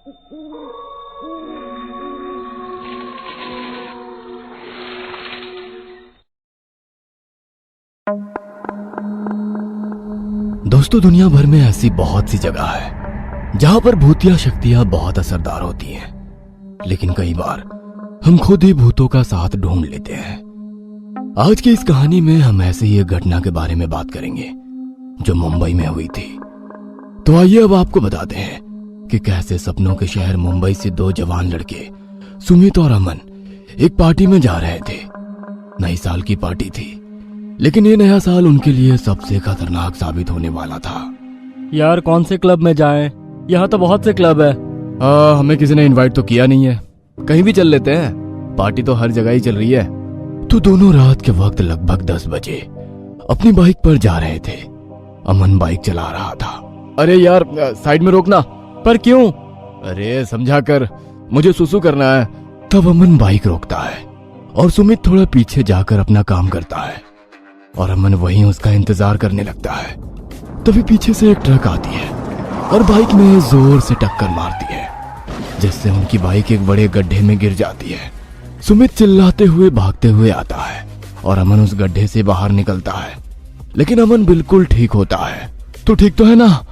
दोस्तों, दुनिया भर में ऐसी बहुत सी जगह है जहां पर भूतिया शक्तियां बहुत असरदार होती हैं, लेकिन कई बार हम खुद ही भूतों का साथ ढूंढ लेते हैं। आज की इस कहानी में हम ऐसे ही एक घटना के बारे में बात करेंगे जो मुंबई में हुई थी। तो आइए अब आपको बताते हैं कि कैसे सपनों के शहर मुंबई से दो जवान लड़के सुमित और अमन एक पार्टी में जा रहे थे। नई साल की पार्टी थी, लेकिन ये नया साल उनके लिए सबसे खतरनाक साबित होने वाला था। यार, कौन से क्लब में जाएं? यहाँ तो बहुत से क्लब है। हमें किसी ने इनवाइट तो किया नहीं है। कहीं भी चल लेते हैं, पार्टी तो हर जगह ही चल रही है। तो दोनों रात के वक्त लगभग 10 बजे अपनी बाइक पर जा रहे थे। अमन बाइक चला रहा था। अरे यार, साइड में रोकना। पर क्यों? अरे समझा कर, मुझे सुसु करना है। तब अमन बाइक रोकता है और सुमित थोड़ा पीछे जाकर अपना काम करता है और अमन वहीं उसका इंतजार करने लगता है। तभी पीछे से एक ट्रक आती है और बाइक में जोर से टक्कर मारती है, जिससे उनकी बाइक एक बड़े गड्ढे में गिर जाती है। सुमित चिल्लाते हुए भागते हुए आता है और अमन उस गड्ढे से बाहर निकलता है, लेकिन अमन बिल्कुल ठीक होता है। तो ठीक तो है ना?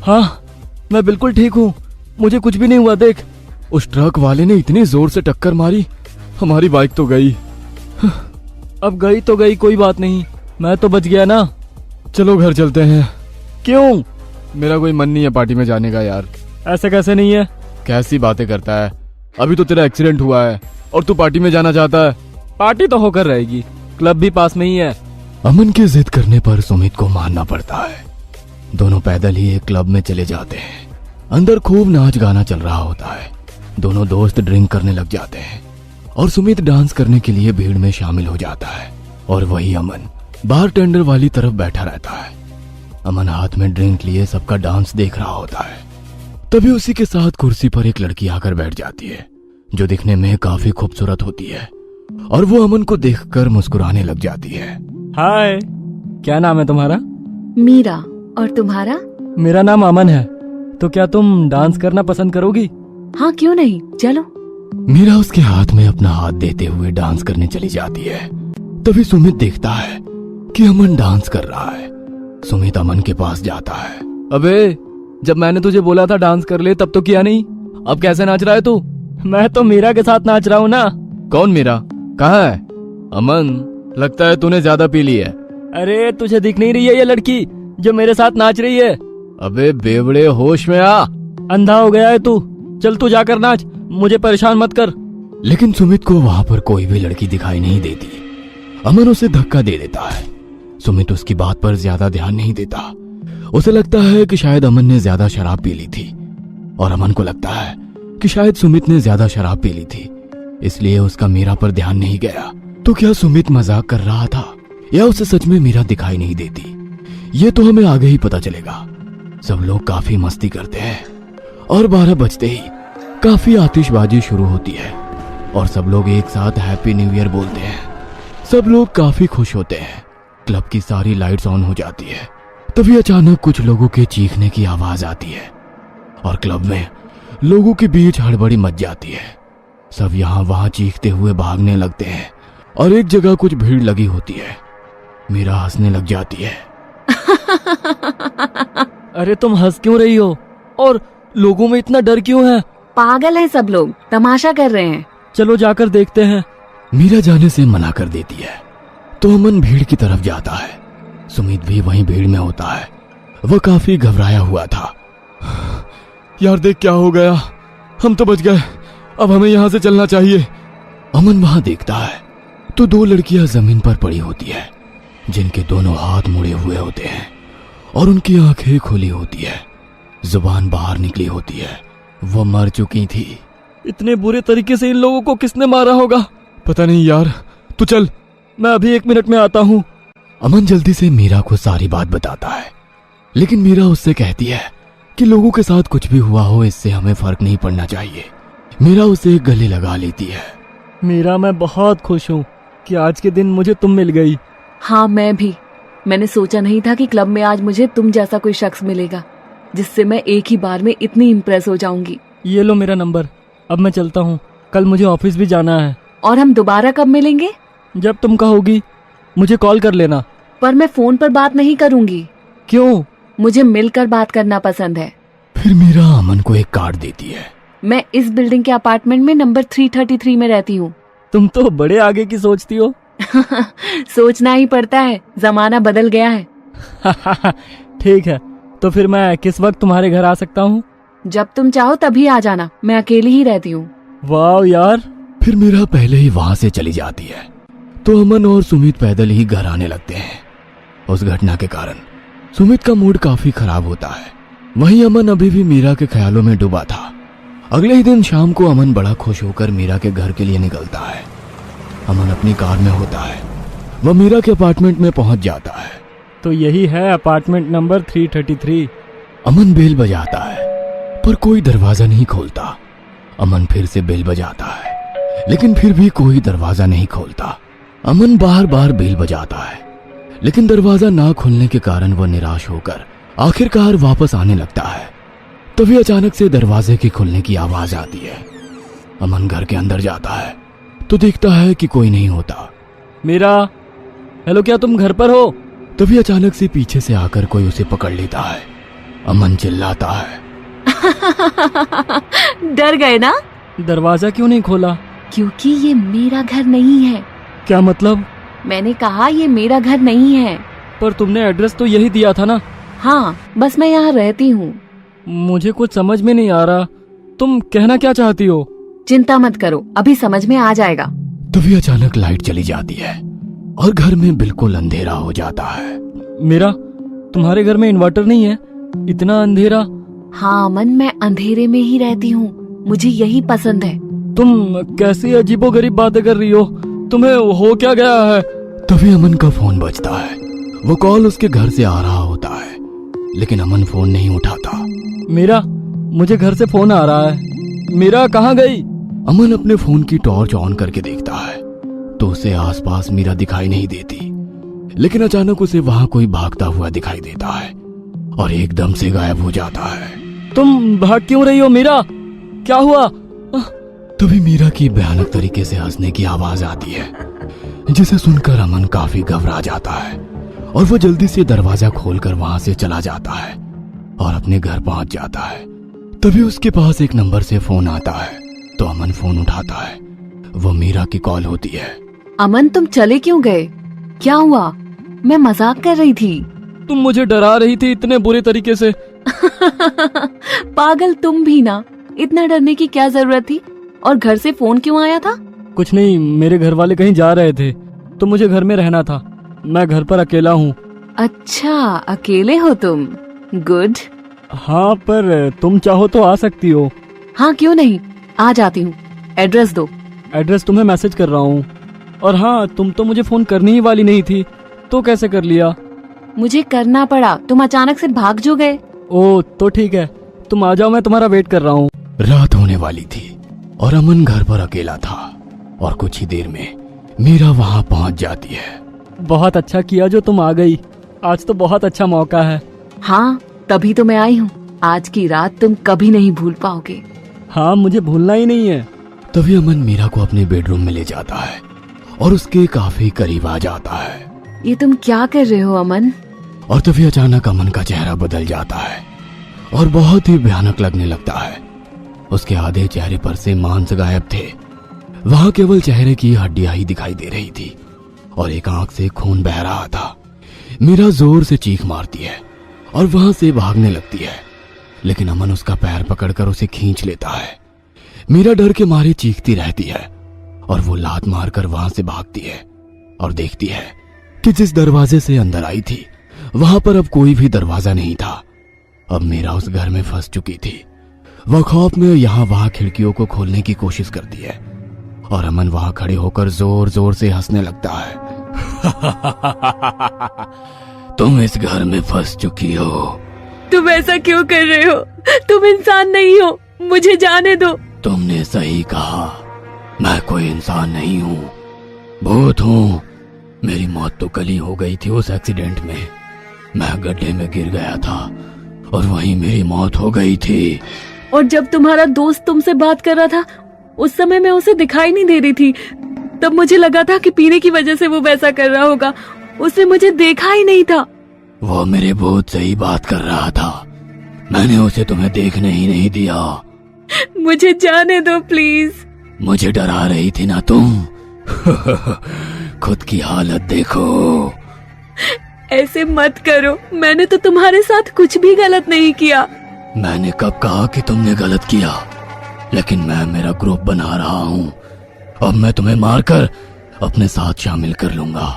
हाँ, मैं बिल्कुल ठीक हूँ, मुझे कुछ भी नहीं हुआ। देख, उस ट्रक वाले ने इतनी जोर से टक्कर मारी, हमारी बाइक तो गई। अब गई तो गई, कोई बात नहीं, मैं तो बच गया ना। चलो घर चलते हैं। क्यों? मेरा कोई मन नहीं है पार्टी में जाने का यार। ऐसे कैसे नहीं है? कैसी बातें करता है? अभी तो तेरा एक्सीडेंट हुआ है और तू पार्टी में जाना चाहता है। पार्टी तो होकर रहेगी, क्लब भी पास में ही है। अमन के जिद करने पर सुमित को मानना पड़ता है। दोनों पैदल ही एक क्लब में चले जाते हैं। अंदर खूब नाच गाना चल रहा होता है। दोनों दोस्त ड्रिंक करने लग जाते हैं और सुमित डांस करने के लिए भीड़ में शामिल हो जाता है और वही अमन बार टेंडर वाली तरफ बैठा रहता है। अमन हाथ में ड्रिंक लिए सबका डांस देख रहा होता है। तभी उसी के साथ कुर्सी पर एक लड़की आकर बैठ जाती है, जो दिखने में काफी खूबसूरत होती है और वो अमन को देखकर मुस्कुराने लग जाती है। हाय, क्या नाम है तुम्हारा? मीरा। और तुम्हारा? मेरा नाम अमन है। तो क्या तुम डांस करना पसंद करोगी? हाँ, क्यों नहीं, चलो। मीरा उसके हाथ में अपना हाथ देते हुए डांस करने चली जाती है। तभी सुमित देखता है कि अमन डांस कर रहा है। सुमित अमन के पास जाता है। अबे, जब मैंने तुझे बोला था डांस कर ले, तब तो किया नहीं। अब कैसे नाच रहा है तू? मैं तो मीरा के साथ नाच रहा हूँ ना। कौन मीरा? कहाँ है? अमन, लगता है तूने ज्यादा पी ली है। अरे, तुझे दिख नहीं रही है ये लड़की जो मेरे साथ नाच रही है? अबे बेवड़े, होश में आ। अंधा हो गया है तू? चल तू जाकर नाच, मुझे परेशान मत कर। लेकिन सुमित को वहां पर कोई भी लड़की दिखाई नहीं देती। अमन उसे धक्का दे देता है। सुमित उसकी बात पर ज्यादा ध्यान नहीं देता। उसे लगता है कि शायद अमन ने ज्यादा शराब पी ली थी और अमन को लगता है कि शायद सुमित ने ज्यादा शराब पी ली थी, इसलिए उसका मीरा पर ध्यान नहीं गया। तो क्या सुमित मजाक कर रहा था या उसे सच में मीरा दिखाई नहीं देती? ये तो हमें आगे ही पता चलेगा। सब लोग काफी मस्ती करते हैं और 12 बजते ही काफी आतिशबाजी शुरू होती है और सब लोग एक साथ हैप्पी न्यू ईयर बोलते हैं। सब लोग काफी खुश होते हैं। क्लब की सारी लाइट्स ऑन हो जाती है। तभी अचानक कुछ लोगों के चीखने की आवाज आती है और क्लब में लोगों के बीच हड़बड़ी मच जाती है। सब यहाँ वहां चीखते हुए भागने लगते हैं और एक जगह कुछ भीड़ लगी होती है। मीरा हंसने लग जाती है। अरे, तुम हंस क्यों रही हो और लोगों में इतना डर क्यों है? पागल हैं सब लोग, तमाशा कर रहे हैं। चलो जाकर देखते हैं। मीरा जाने से मना कर देती है तो अमन भीड़ की तरफ जाता है। सुमित भी वहीं भीड़ में होता है। वह काफी घबराया हुआ था। यार देख, क्या हो गया? हम तो बच गए, अब हमें यहाँ से चलना चाहिए। अमन वहां देखता है तो 2 लड़कियां जमीन पर पड़ी होती है, जिनके दोनों हाथ मुड़े हुए होते हैं और उनकी आंखें खुली होती है। जुबान बाहर निकली होती है। वो मर चुकी थी। इतने बुरे तरीके से इन लोगों को किसने मारा होगा? पता नहीं यार, तू चल, मैं अभी 1 मिनट में आता हूँ। अमन जल्दी से मीरा को सारी बात बताता है, लेकिन मीरा उससे कहती है कि लोगों के साथ कुछ भी हुआ हो, इससे हमें फर्क नहीं पड़ना चाहिए। मीरा उसे गले लगा लेती है। मीरा, मैं बहुत खुश हूँ कि आज के दिन मुझे तुम मिल गई। हाँ, मैं भी। मैंने सोचा नहीं था कि क्लब में आज मुझे तुम जैसा कोई शख्स मिलेगा। जिससे मैं एक ही बार में इतनी इम्प्रेस हो जाऊंगी। ये लो मेरा नंबर, अब मैं चलता हूँ, कल मुझे ऑफिस भी जाना है। और हम दोबारा कब मिलेंगे? जब तुम कहोगी, मुझे कॉल कर लेना। पर मैं फोन पर बात नहीं करूंगी। क्यों? मुझे मिलकर बात करना पसंद है। फिर मीरा अमन को एक कार्ड देती है। मैं इस बिल्डिंग के अपार्टमेंट में नंबर 333 में रहती हूँ। तुम तो बड़े आगे की सोचती हो। सोचना ही पड़ता है, जमाना बदल गया है। ठीक है, तो फिर मैं किस वक्त तुम्हारे घर आ सकता हूँ? जब तुम चाहो तभी आ जाना, मैं अकेली ही रहती हूँ। वाह यार। फिर मीरा पहले ही वहां से चली जाती है तो अमन और सुमित पैदल ही घर आने लगते हैं। उस घटना के कारण सुमित का मूड काफी खराब होता है। वहीं अमन अभी भी मीरा के ख्यालों में डूबा था। अगले ही दिन शाम को अमन बड़ा खुश होकर मीरा के घर के लिए निकलता है। अमन अपनी कार में होता है। वह मीरा के अपार्टमेंट में पहुंच जाता है। तो यही है अपार्टमेंट नंबर 333। अमन बेल बजाता है पर कोई दरवाजा नहीं खोलता। अमन फिर से बेल बजाता है लेकिन फिर भी कोई दरवाजा नहीं खोलता। अमन बार बार बेल बजाता है लेकिन दरवाजा ना खुलने के कारण वह निराश होकर आखिरकार वापस आने लगता है। तभी अचानक से दरवाजे के खुलने की आवाज आती है। अमन घर के अंदर जाता है तो देखता है कि कोई नहीं होता। मीरा, हेलो, क्या तुम घर पर हो? तभी अचानक से पीछे से आकर कोई उसे पकड़ लेता है। अमन चिल्लाता है। डर गए ना? दरवाजा क्यों नहीं खोला? क्योंकि ये मेरा घर नहीं है। क्या मतलब? मैंने कहा ये मेरा घर नहीं है। पर तुमने एड्रेस तो यही दिया था ना? हाँ, बस मैं यहाँ रहती हूँ। मुझे कुछ समझ में नहीं आ रहा, तुम कहना क्या चाहती हो? चिंता मत करो, अभी समझ में आ जाएगा। तभी अचानक लाइट चली जाती है और घर में बिल्कुल अंधेरा हो जाता है। मीरा, तुम्हारे घर में इन्वर्टर नहीं है? इतना अंधेरा? हाँ अमन, मैं अंधेरे में ही रहती हूँ, मुझे यही पसंद है। तुम कैसी अजीबोगरीब बातें कर रही हो? तुम्हें हो क्या गया है? तभी अमन का फोन बजता है। वो कॉल उसके घर से आ रहा होता है लेकिन अमन फोन नहीं उठाता। मीरा, मुझे घर से फोन आ रहा है। मीरा कहाँ गई? अमन अपने फोन की टॉर्च ऑन करके देखता है तो उसे आसपास मीरा दिखाई नहीं देती। लेकिन अचानक उसे वहां कोई भागता हुआ दिखाई देता है और एकदम से गायब हो जाता है। तुम भाग क्यों रही हो मीरा? क्या हुआ? तभी मीरा की भयानक तरीके से हंसने की आवाज आती है जिसे सुनकर अमन काफी घबरा जाता है और वो जल्दी से दरवाजा खोलकर वहां से चला जाता है और अपने घर पहुंच जाता है। तभी उसके पास एक नंबर से फोन आता है तो अमन फोन उठाता है। वो मीरा की कॉल होती है। अमन, तुम चले क्यों गए? क्या हुआ? मैं मजाक कर रही थी। तुम मुझे डरा रही थी इतने बुरे तरीके से। पागल तुम भी ना, इतना डरने की क्या जरूरत थी? और घर से फोन क्यों आया था? कुछ नहीं, मेरे घर वाले कहीं जा रहे थे तो मुझे घर में रहना था। मैं घर पर अकेला हूँ। अच्छा, अकेले हो तुम? गुड। हाँ, पर तुम चाहो तो आ सकती हो। हाँ क्यों नहीं, आ जाती हूँ। एड्रेस दो। एड्रेस तुम्हें मैसेज कर रहा हूँ। और हाँ, तुम तो मुझे फोन करनी ही वाली नहीं थी, तो कैसे कर लिया? मुझे करना पड़ा, तुम अचानक से भाग जो गए। ओ, तो ठीक है, तुम आ जाओ, मैं तुम्हारा वेट कर रहा हूँ। रात होने वाली थी और अमन घर पर अकेला था और कुछ ही देर में मीरा वहां पहुंच जाती है। बहुत अच्छा किया जो तुम आ गई, आज तो बहुत अच्छा मौका है। हाँ, तभी तो मैं आई हूँ। आज की रात तुम कभी नहीं भूल पाओगे। हाँ, मुझे भूलना ही नहीं है। तभी अमन मीरा को अपने बेडरूम में ले जाता है और उसके काफी करीब आ जाता है। ये तुम क्या कर रहे हो अमन? और तभी अचानक अमन का चेहरा बदल जाता है और बहुत ही भयानक लगने लगता है। उसके आधे चेहरे पर से मांस गायब थे। वहां केवल चेहरे की हड्डियां ही दिखाई दे रही थी और एक आंख से खून बह रहा था। मीरा जोर से चीख मारती है और वहां से भागने लगती है लेकिन अमन उसका पैर पकड़कर उसे खींच लेता है। मीरा डर के मारे चीखती रहती है और वो लात मारकर वहां से भागती है और देखती है कि जिस दरवाजे से अंदर आई थी वहां पर अब कोई भी दरवाजा नहीं था। अब मीरा उस घर में फंस चुकी थी। वह खौफ में यहाँ वहां खिड़कियों को खोलने की कोशिश करती है और अमन वहां खड़े होकर जोर जोर से हंसने लगता है। तुम इस घर में फंस चुकी हो। तुम ऐसा क्यों कर रहे हो? तुम इंसान नहीं हो, मुझे जाने दो। तुमने सही कहा, मैं कोई इंसान नहीं हूँ, भूत हूँ। मेरी मौत तो कल ही हो गई थी उस एक्सीडेंट में। मैं गड्ढे में गिर गया था और वहीं मेरी मौत हो गई थी। और जब तुम्हारा दोस्त तुमसे बात कर रहा था उस समय मैं उसे दिखाई नहीं दे रही थी, तब मुझे लगा था कि पीने की वजह से वो वैसा कर रहा होगा। उसने मुझे देखा ही नहीं था। वो मेरे बहुत सही बात कर रहा था, मैंने उसे तुम्हें देखने ही नहीं दिया। मुझे जाने दो प्लीज। मुझे डरा रही थी ना तुम। खुद की हालत देखो। ऐसे मत करो, मैंने तो तुम्हारे साथ कुछ भी गलत नहीं किया। मैंने कब कहा कि तुमने गलत किया? लेकिन मैं मेरा ग्रुप बना रहा हूँ। अब मैं तुम्हें मारकर अपने साथ शामिल कर लूंगा।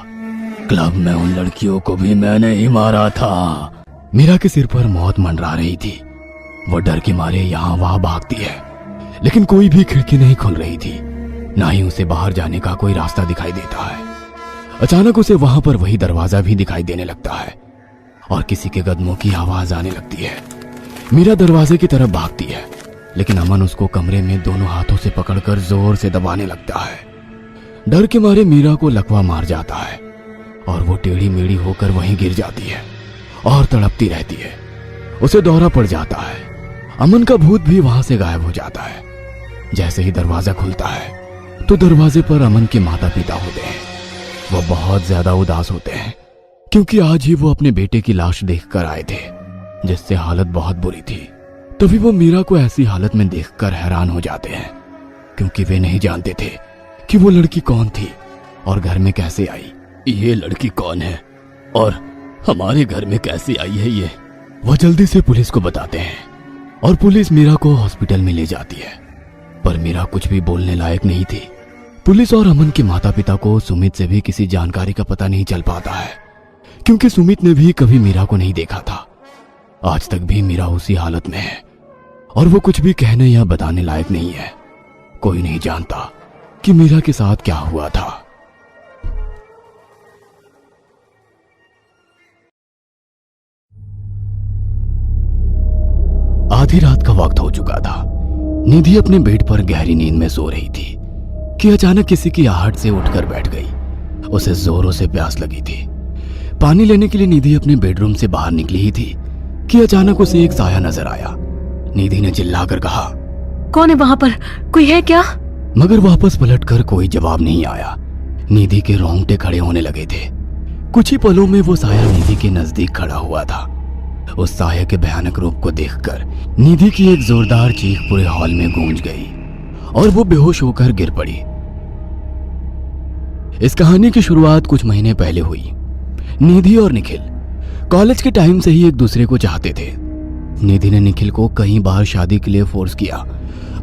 क्लब में उन लड़कियों को भी मैंने ही मारा था। मीरा के सिर पर मौत मंडरा रही थी। वो डर के मारे यहाँ वहां भागती है, लेकिन कोई भी खिड़की नहीं खुल रही थी, ना ही उसे बाहर जाने का कोई रास्ता दिखाई देता है। अचानक उसे वहां पर वही दरवाजा भी दिखाई देने लगता है और किसी के कदमों की आवाज आने लगती है। मीरा दरवाजे की तरफ भागती है, लेकिन अमन उसको कमरे में दोनों हाथों से पकड़कर जोर से दबाने लगता है। डर के मारे मीरा को लकवा मार जाता है और वो टेढ़ी मेढ़ी होकर वहीं गिर जाती है और तड़पती रहती है। उसे दौरा पड़ जाता है। अमन का भूत भी वहां से गायब हो जाता है। जैसे ही दरवाजा खुलता है तो दरवाजे पर अमन के माता पिता होते हैं। वो बहुत ज्यादा उदास होते हैं, क्योंकि आज ही वो अपने बेटे की लाश देखकर आए थे, जिससे हालत बहुत बुरी थी। तभी वो मीरा को ऐसी हालत में देखकर हैरान हो जाते हैं, क्योंकि वे नहीं जानते थे कि वो लड़की कौन थी और घर में कैसे आई। ये लड़की कौन है और हमारे घर में कैसे आई है ये? वो जल्दी से पुलिस को बताते हैं और पुलिस मीरा को हॉस्पिटल में ले जाती है, पर मीरा कुछ भी बोलने लायक नहीं थी। पुलिस और अमन के माता पिता को सुमित से भी किसी जानकारी का पता नहीं चल पाता है, क्योंकि सुमित ने भी कभी मीरा को नहीं देखा था। आज तक भी मीरा उसी हालत में है और वो कुछ भी कहने या बताने लायक नहीं है। कोई नहीं जानता कि मीरा के साथ क्या हुआ था। आधी रात का वक्त हो चुका था। निधि अपने बेड पर गहरी नींद में सो रही थी कि अचानक किसी की आहट से उठकर बैठ गई। उसे जोरों से प्यास लगी थी। पानी लेने के लिए निधि अपने बेडरूम से बाहर निकली ही थी कि अचानक उसे एक साया नजर आया। निधि ने चिल्लाकर कहा, कौन है वहां पर? कोई है क्या? मगर वापस पलटकर कोई जवाब नहीं आया। निधि के रोंगटे खड़े होने लगे थे। कुछ ही पलों में वो साया निधि के नजदीक खड़ा हुआ था। उस साया के भयानक रूप को देखकर निधि की एक जोरदार चीख पूरे हॉल में गूंज गई और वो बेहोश होकर गिर पड़ी। इस कहानी की शुरुआत कुछ महीने पहले हुई। निधि और निखिल कॉलेज के टाइम से ही एक दूसरे को चाहते थे। निधि ने निखिल को कई बार शादी के लिए फोर्स किया,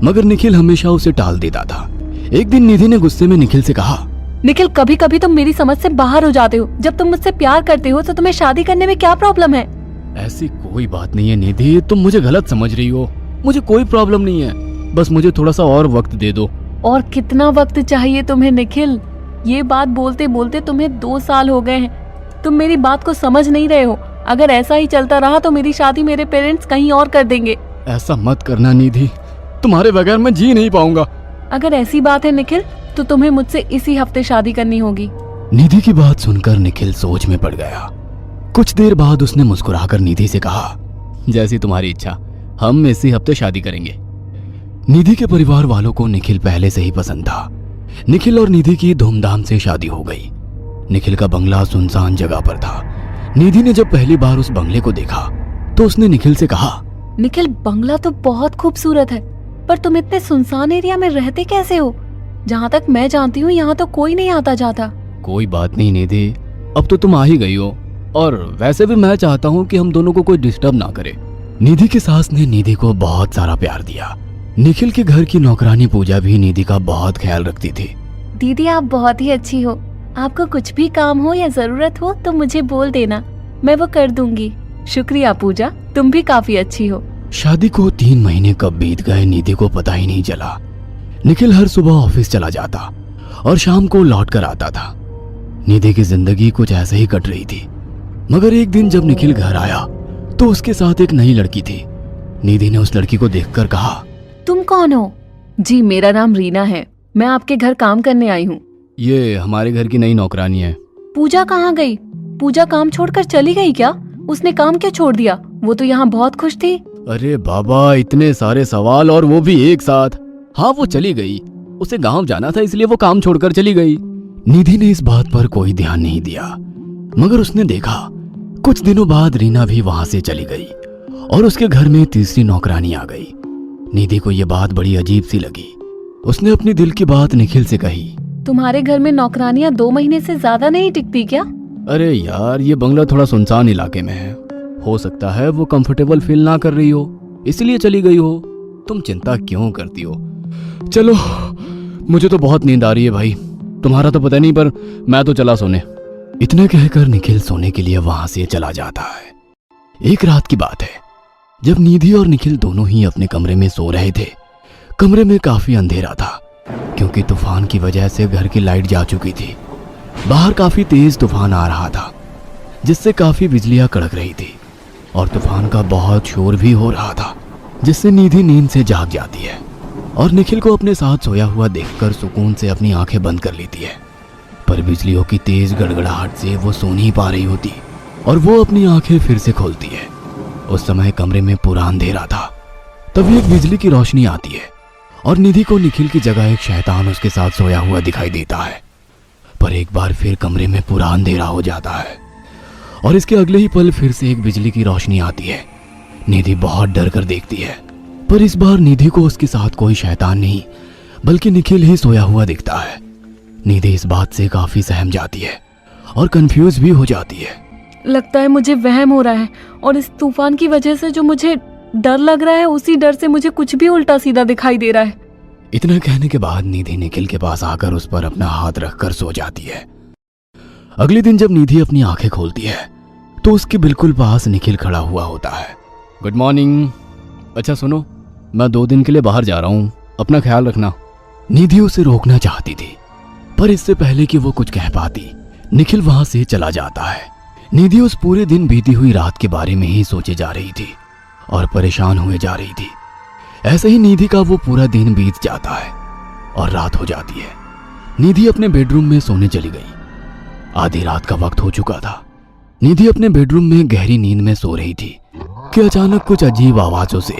मगर निखिल हमेशा उसे टाल देता था। एक दिन निधि ने गुस्से में निखिल से कहा, निखिल, कभी कभी तुम मेरी समझ से बाहर हो जाते हो। जब तुम मुझसे प्यार करते हो तो तुम्हें शादी करने में क्या प्रॉब्लम है? ऐसी कोई बात नहीं है निधि, तुम मुझे गलत समझ रही हो। मुझे कोई प्रॉब्लम नहीं है, बस मुझे थोड़ा सा और वक्त दे दो। और कितना वक्त चाहिए तुम्हें निखिल? ये बात बोलते बोलते तुम्हें 2 साल हो गए हैं। तुम मेरी बात को समझ नहीं रहे हो। अगर ऐसा ही चलता रहा तो मेरी शादी मेरे पेरेंट्स कहीं और कर देंगे। ऐसा मत करना निधि, तुम्हारे बगैर मैं जी नहीं पाऊंगा। अगर ऐसी बात है निखिल तो तुम्हें मुझसे इसी हफ्ते शादी करनी होगी। निधि की बात सुनकर निखिल सोच में पड़ गया। कुछ देर बाद उसने मुस्कुराकर निधि से कहा, जैसी तुम्हारी इच्छा, हम इसी हफ्ते शादी करेंगे। निधि के परिवार वालों को निखिल पहले से ही पसंद था। निखिल और निधि की धूमधाम से शादी हो गई। निखिल का बंगला सुनसान जगह पर था। निधि ने जब पहली बार उस बंगले को देखा तो उसने निखिल से कहा, निखिल, बंगला तो बहुत खूबसूरत है, पर तुम इतने सुनसान एरिया में रहते कैसे हो? जहाँ तक मैं जानती हूँ यहाँ तो कोई नहीं आता जाता। कोई बात नहीं निधि, अब तो तुम आ ही गई हो, और वैसे भी मैं चाहता हूँ कि हम दोनों को कोई डिस्टर्ब ना करे। निधि की सास ने निधि को बहुत सारा प्यार दिया। निखिल के घर की नौकरानी पूजा भी निधि का बहुत ख्याल रखती थी। दीदी, आप बहुत ही अच्छी हो। आपको कुछ भी काम हो या जरूरत हो तो मुझे बोल देना, मैं वो कर दूंगी। शुक्रिया पूजा, तुम भी काफी अच्छी हो। शादी को 3 महीने कब बीत गए निधि को पता ही नहीं चला। निखिल हर सुबह ऑफिस चला जाता और शाम को लौट कर आता था। निधि की जिंदगी कुछ ऐसे ही कट रही थी। मगर एक दिन जब निखिल घर आया तो उसके साथ एक नई लड़की थी। निधि ने उस लड़की को देखकर कहा, तुम कौन हो? जी, मेरा नाम रीना है, मैं आपके घर काम करने आई हूँ। ये हमारे घर की नई नौकरानी है। पूजा कहाँ गई? पूजा काम छोड़कर चली गई क्या? उसने काम क्यों छोड़ दिया? वो तो यहाँ बहुत खुश थी। अरे बाबा, इतने सारे सवाल और वो भी एक साथ। हाँ, वो चली गई, उसे गांव जाना था इसलिए वो काम छोड़कर चली गई। निधि ने इस बात पर कोई ध्यान नहीं दिया, मगर उसने देखा कुछ दिनों बाद रीना भी वहां से चली गई और उसके घर में तीसरी नौकरानी आ गई। निधि को यह बात बड़ी अजीब सी लगी। उसने अपनी दिल की बात निखिल से कही। तुम्हारे घर में नौकरानियां 2 महीने से ज्यादा नहीं टिकती क्या? अरे यार, ये बंगला थोड़ा सुनसान इलाके में है, हो सकता है वो कंफर्टेबल फील ना कर रही हो इसलिए चली गई हो। तुम चिंता क्यों करती हो? चलो, मुझे तो बहुत नींद आ रही है भाई, तुम्हारा तो पता नहीं, पर मैं तो चला सोने। इतना कहकर निखिल सोने के लिए वहां से चला जाता है। एक रात की बात है, जब निधि और निखिल दोनों ही अपने कमरे में सो रहे थे। कमरे में काफी अंधेरा था क्योंकि तूफान की वजह से घर की लाइट जा चुकी थी। बाहर काफी तेज तूफान आ रहा था जिससे काफी बिजलियां कड़क रही थी और तूफान का बहुत शोर भी हो रहा था, जिससे निधि नींद से जाग जाती है और निखिल को अपने साथ सोया हुआ देखकर सुकून से अपनी आंखें बंद कर लेती है। पर बिजलियों की तेज गड़गड़ाहट से वो सो नहीं पा रही होती और वो अपनी आंखें फिर से खोलती है। उस समय कमरे में पूरा अंधेरा था। तभी एक बिजली की रोशनी आती है और निधि को निखिल की जगह एक शैतान उसके साथ सोया हुआ दिखाई देता है। पर एक बार फिर कमरे में पूरा अंधेरा हो जाता है और इसके अगले ही पल फिर से एक बिजली की रोशनी आती है। निधि बहुत डर कर देखती है, पर इस बार निधि को उसके साथ कोई शैतान नहीं बल्कि निखिल ही सोया हुआ दिखता है। निधि इस बात से काफी सहम जाती है और कंफ्यूज भी हो जाती है। लगता है मुझे वहम हो रहा है और इस तूफान की वजह से जो मुझे डर लग रहा है उसी डर से मुझे कुछ भी उल्टा सीधा दिखाई दे रहा है। इतना कहने के बाद निधि निखिल के पास आकर उस पर अपना हाथ रखकर सो जाती है। अगले दिन जब निधि अपनी आंखें खोलती है तो उसके बिल्कुल पास निखिल खड़ा हुआ होता है। Good morning. अच्छा सुनो, मैं 2 दिन के लिए बाहर जा रहा हूँ, अपना ख्याल रखना। निधि उसे रोकना चाहती थी, पर इससे पहले कि वो कुछ कह पाती निखिल वहां से चला जाता है। निधि उस पूरे दिन बीती हुई रात के बारे में ही सोचे जा रही थी और परेशान हुए जा रही थी। ऐसे ही निधि का वो पूरा दिन बीत जाता है और रात हो जाती है। निधि अपने बेडरूम में सोने चली गई। आधी रात का वक्त हो चुका था। निधि अपने बेडरूम में गहरी नींद में सो रही थी कि अचानक कुछ अजीब आवाजों से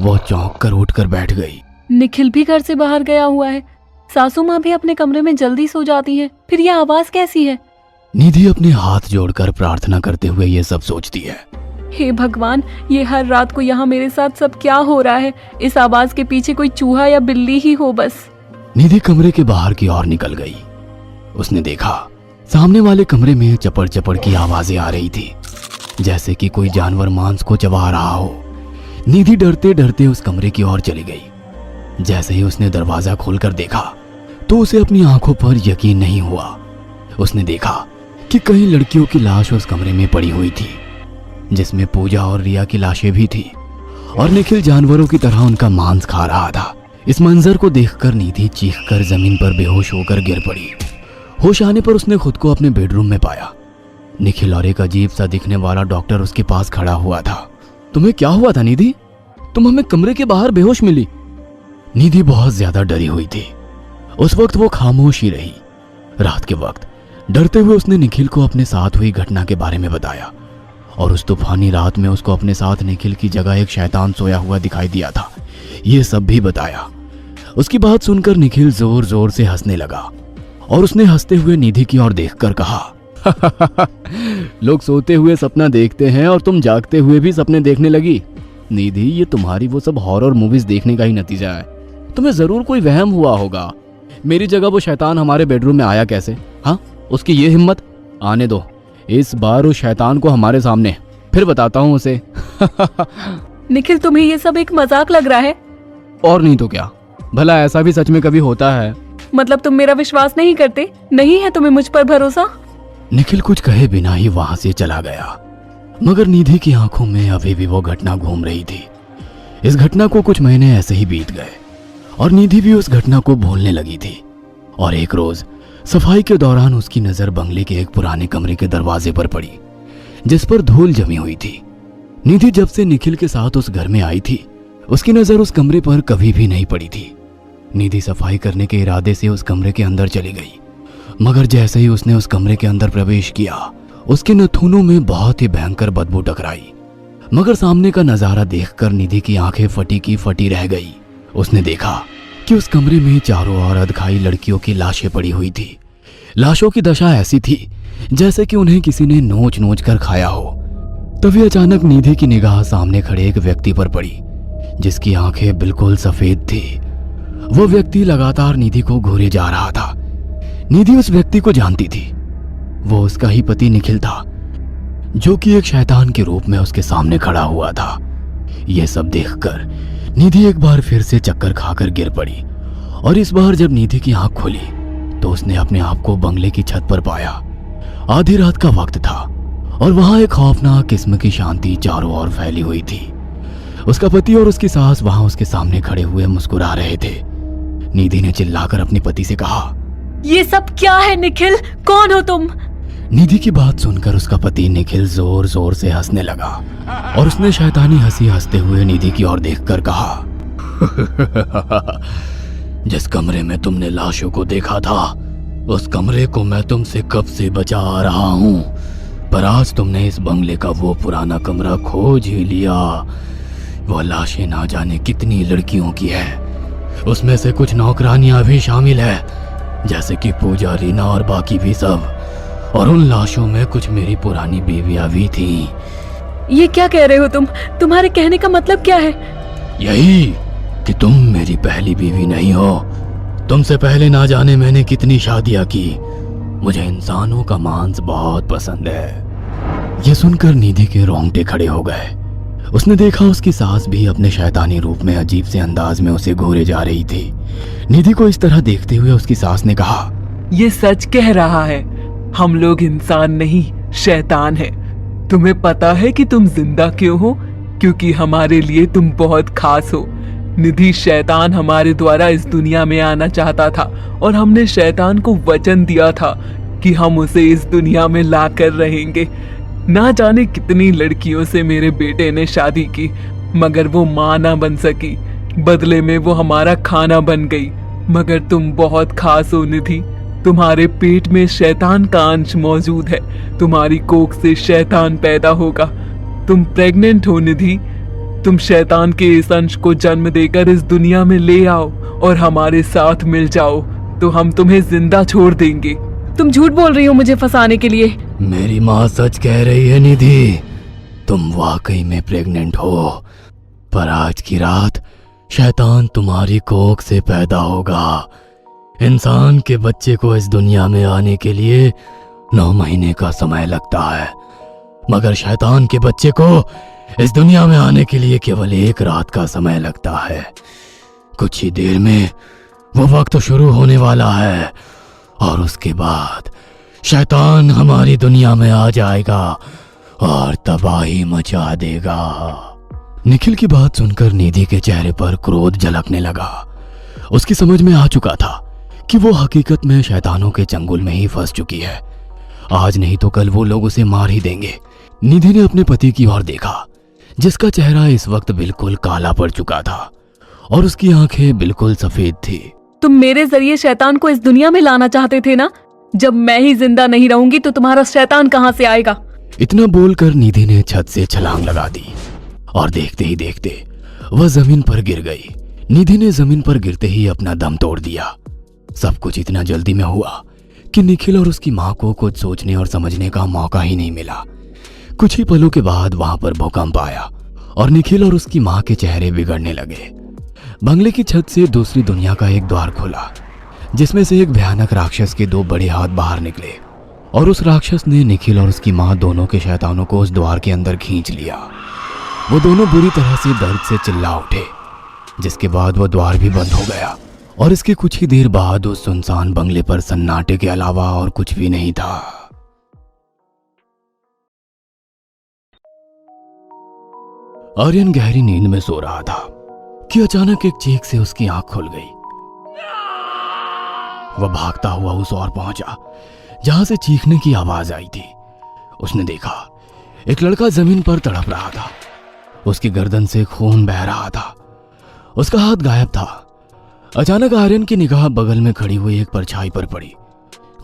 वो चौंक कर उठकर बैठ गई। निखिल भी घर से बाहर गया हुआ है। सासू माँ भी अपने कमरे में जल्दी सो जाती है, फिर यह आवाज कैसी है? निधि अपने हाथ जोड़कर प्रार्थना करते हुए ये सब सोचती है। हे भगवान, ये हर रात को यहाँ मेरे साथ सब क्या हो रहा है? इस आवाज के पीछे कोई चूहा या बिल्ली ही हो बस। निधि कमरे के बाहर की ओर निकल गई। उसने देखा सामने वाले कमरे में चपड़ चपड़ की आवाजें आ रही थी, जैसे कि कोई जानवर मांस को चबा रहा हो। निधि डरते डरते उस कमरे की ओर चली गई। जैसे ही उसने दरवाजा खोलकर देखा तो उसे अपनी आंखों पर यकीन नहीं हुआ। उसने देखा कि कई लड़कियों की लाश उस कमरे में पड़ी हुई थी, जिसमें पूजा और रिया की लाशें भी थी और निखिल जानवरों की तरह उनका मांस खा रहा था। इस मंजर को देखकर निधि चीखकर जमीन पर बेहोश होकर गिर पड़ी। होश आने पर उसने खुद को अपने बेडरूम में पाया। निखिल और एक अजीब सा दिखने वाला डॉक्टर उसके पास खड़ा हुआ था। तुम्हें क्या हुआ था निधि? तुम हमें कमरे के बाहर बेहोश मिली। निधि बहुत ज्यादा डरी हुई थी। उस वक्त वो खामोश ही रही। रात के वक्त डरते हुए उसने निखिल को अपने साथ हुई घटना के बारे में बताया और उस तूफानी रात में उसको अपने साथ निखिल की जगह एक शैतान सोया हुआ दिखाई दिया था, ये सब भी बताया। उसकी बात सुनकर निखिल जोर जोर से हंसने लगा और उसने हंसते हुए निधि की ओर देखकर कहा, लोग सोते हुए सपना देखते हैं और तुम जागते हुए भी सपने देखने लगी। निधि, ये तुम्हारी वो सब हॉरर मूवीज देखने का ही नतीजा है। तुम्हें जरूर कोई वहम हुआ होगा। मेरी जगह वो शैतान हमारे बेडरूम में आया कैसे? हाँ, उसकी ये हिम्मत। आने दो, इस बार उस शैतान को हमारे सामने, फिर बताता हूँ उसे। निखिल, तुम्हें ये सब एक मजाक लग रहा है? और नहीं तो क्या, भला ऐसा भी सच में कभी होता है? मतलब तुम मेरा विश्वास नहीं करते? नहीं है तुम्हें मुझ पर भरोसा? निखिल कुछ कहे बिना ही वहां से चला गया, मगर निधि की आंखों में अभी भी वो घटना घूम रही थी। इस घटना को कुछ महीने ऐसे ही बीत गए और निधि भी उस घटना को भूलने लगी थी। और एक रोज सफाई के दौरान उसकी नजर बंगले के एक पुराने कमरे के दरवाजे पर पड़ी, जिस पर धूल जमी हुई थी। निधि जब से निखिल के साथ उस घर में आई थी, उसकी नजर उस कमरे पर कभी भी नहीं पड़ी थी। निधि सफाई करने के इरादे से उस कमरे के अंदर चली गई, मगर जैसे ही उसने उस कमरे के अंदर प्रवेश किया, उसके नथुनों में बहुत ही भयंकर बदबू टकराई। मगर सामने का नजारा देखकर निधि की आंखें फटी की फटी रह गई। उसने देखा कि उस कमरे में चारों ओर अधखाई लड़कियों की लाशें पड़ी हुई थी। लाशों की दशा ऐसी थी जैसे कि उन्हें किसी ने नोच नोच कर खाया हो। तभी अचानक निधि की निगाह सामने खड़े एक व्यक्ति पर पड़ी जिसकी आंखें बिल्कुल सफेद थी। वो व्यक्ति लगातार निधि को घूरे जा रहा था। निधि उस व्यक्ति को जानती थी। वो उसका ही पति निखिल था, जो कि एक शैतान के रूप में उसके सामने खड़ा हुआ था। यह सब देखकर निधि एक बार फिर से चक्कर खाकर गिर पड़ी और इस बार जब निधि की आंख खुली तो उसने अपने आप को बंगले की छत पर पाया। आधी रात का वक्त था और वहां एक खौफनाक किस्म की शांति चारों ओर फैली हुई थी। उसका पति और उसकी सास वहां उसके सामने खड़े हुए मुस्कुरा रहे थे। निधि ने चिल्लाकर अपने पति से कहा, ये सब क्या है निखिल? कौन हो तुम? निधि की बात सुनकर उसका पति निखिल जोर जोर से हंसने लगा और उसने शैतानी हंसी हंसते हुए निधि की ओर देखकर कहा, जिस कमरे में तुमने लाशों को देखा था उस कमरे को मैं तुमसे कब से बचा आ रहा हूं, पर आज तुमने इस बंगले का वो पुराना कमरा खोज ही लिया। वो लाशें ना जाने कितनी लड़कियों की है, उसमें से कुछ नौकरानियां भी शामिल है जैसे कि पूजा, रीना और बाकी भी सब, और उन लाशों में कुछ मेरी पुरानी बीवियां भी थीं। ये क्या कह रहे हो तुम? तुम्हारे कहने का मतलब क्या है? यही कि तुम मेरी पहली बीवी नहीं हो। तुमसे पहले ना जाने मैंने कितनी शादियां की। मुझे इंसानों का मांस बहुत पसंद है। ये सुनकर निधि के रोंगटे खड़े हो गए। उसने देखा उसकी सास भी अपने शैतानी रूप में अजीब से अंदाज में उसे घूरे जा रही थी। निधि को इस तरह देखते हुए उसकी सास ने कहा, ये सच कह रहा है, हम लोग इंसान नहीं शैतान हैं। तुम्हें पता है कि तुम जिंदा क्यों हो? क्योंकि हमारे लिए तुम बहुत खास हो। निधि, शैतान हमारे द्वारा इस दुनिया में आना चाहता था और हमने शैतान को वचन दिया था कि हम उसे इस दुनिया में लाकर रहेंगे। ना जाने कितनी लड़कियों से मेरे बेटे ने शादी की, मगर वो माँ ना बन सकी। बदले में वो हमारा खाना बन गई। मगर तुम बहुत खास हो निधि। तुम्हारे पेट में शैतान का अंश मौजूद है। तुम्हारी कोख से शैतान पैदा होगा। तुम प्रेग्नेंट हो निधि। तुम शैतान के इस अंश को जन्म देकर इस दुनिया में ले आओ और हमारे साथ मिल जाओ, तो हम तुम्हें जिंदा छोड़ देंगे। तुम झूठ बोल रही हो मुझे फंसाने के लिए। मेरी माँ सच कह रही है निधि, तुम वाकई में प्रेग्नेंट हो। पर आज की रात शैतान तुम्हारी कोख से पैदा होगा। इंसान के बच्चे को इस दुनिया में आने के लिए 9 महीने का समय लगता है, मगर शैतान के बच्चे को इस दुनिया में आने के लिए केवल 1 रात का समय लगता है। कुछ ही देर में वो वक्त शुरू होने वाला है और उसके बाद शैतान हमारी दुनिया में आ जाएगा और तबाही मचा देगा। निखिल की बात सुनकर निधि के चेहरे पर क्रोध झलकने लगा। उसकी समझ में आ चुका था कि वो हकीकत में शैतानों के चंगुल में ही फंस चुकी है। आज नहीं तो कल वो लोग उसे मार ही देंगे। निधि ने अपने पति की ओर देखा, जिसका चेहरा इस वक्त बिल्कुल काला पड़ चुका था और उसकी आंखें बिल्कुल सफेद थी। तुम मेरे जरिए शैतान को इस दुनिया में लाना चाहते थे ना? जब मैं ही जिंदा नहीं रहूंगी तो तुम्हारा शैतान कहां से आएगा? इतना बोलकर निधि ने छत से छलांग लगा दी और देखते ही देखते वह जमीन पर गिर गई। निधि ने जमीन पर गिरते ही अपना दम तोड़ दिया। सब कुछ इतना जल्दी में हुआ कि निखिल और उसकी मां को कुछ सोचने और समझने का मौका ही नहीं मिला। कुछ ही पलों के बाद वहां पर भूकंप आया और निखिल और उसकी मां के चेहरे बिगड़ने लगे। बंगले की छत से दूसरी दुनिया का एक द्वार खुला, जिसमें से एक भयानक राक्षस के 2 बड़े हाथ बाहर निकले और उस राक्षस ने निखिल और उसकी मां दोनों के शैतानों को उस द्वार के अंदर खींच लिया। वो दोनों बुरी तरह से दर्द से चिल्ला उठे, जिसके बाद वो द्वार भी बंद हो गया और इसके कुछ ही देर बाद उस सुनसान बंगले पर सन्नाटे के अलावा और कुछ भी नहीं था। आर्यन गहरी नींद में सो रहा था कि अचानक एक चीख से उसकी आंख खुल गई। वह भागता हुआ उस ओर पहुंचा जहां से चीखने की आवाज आई थी। उसने देखा एक लड़का जमीन पर तड़प रहा था। उसकी गर्दन से खून बह रहा था। उसका हाथ गायब था। अचानक आर्यन की निगाह बगल में खड़ी हुई एक परछाई पर पड़ी,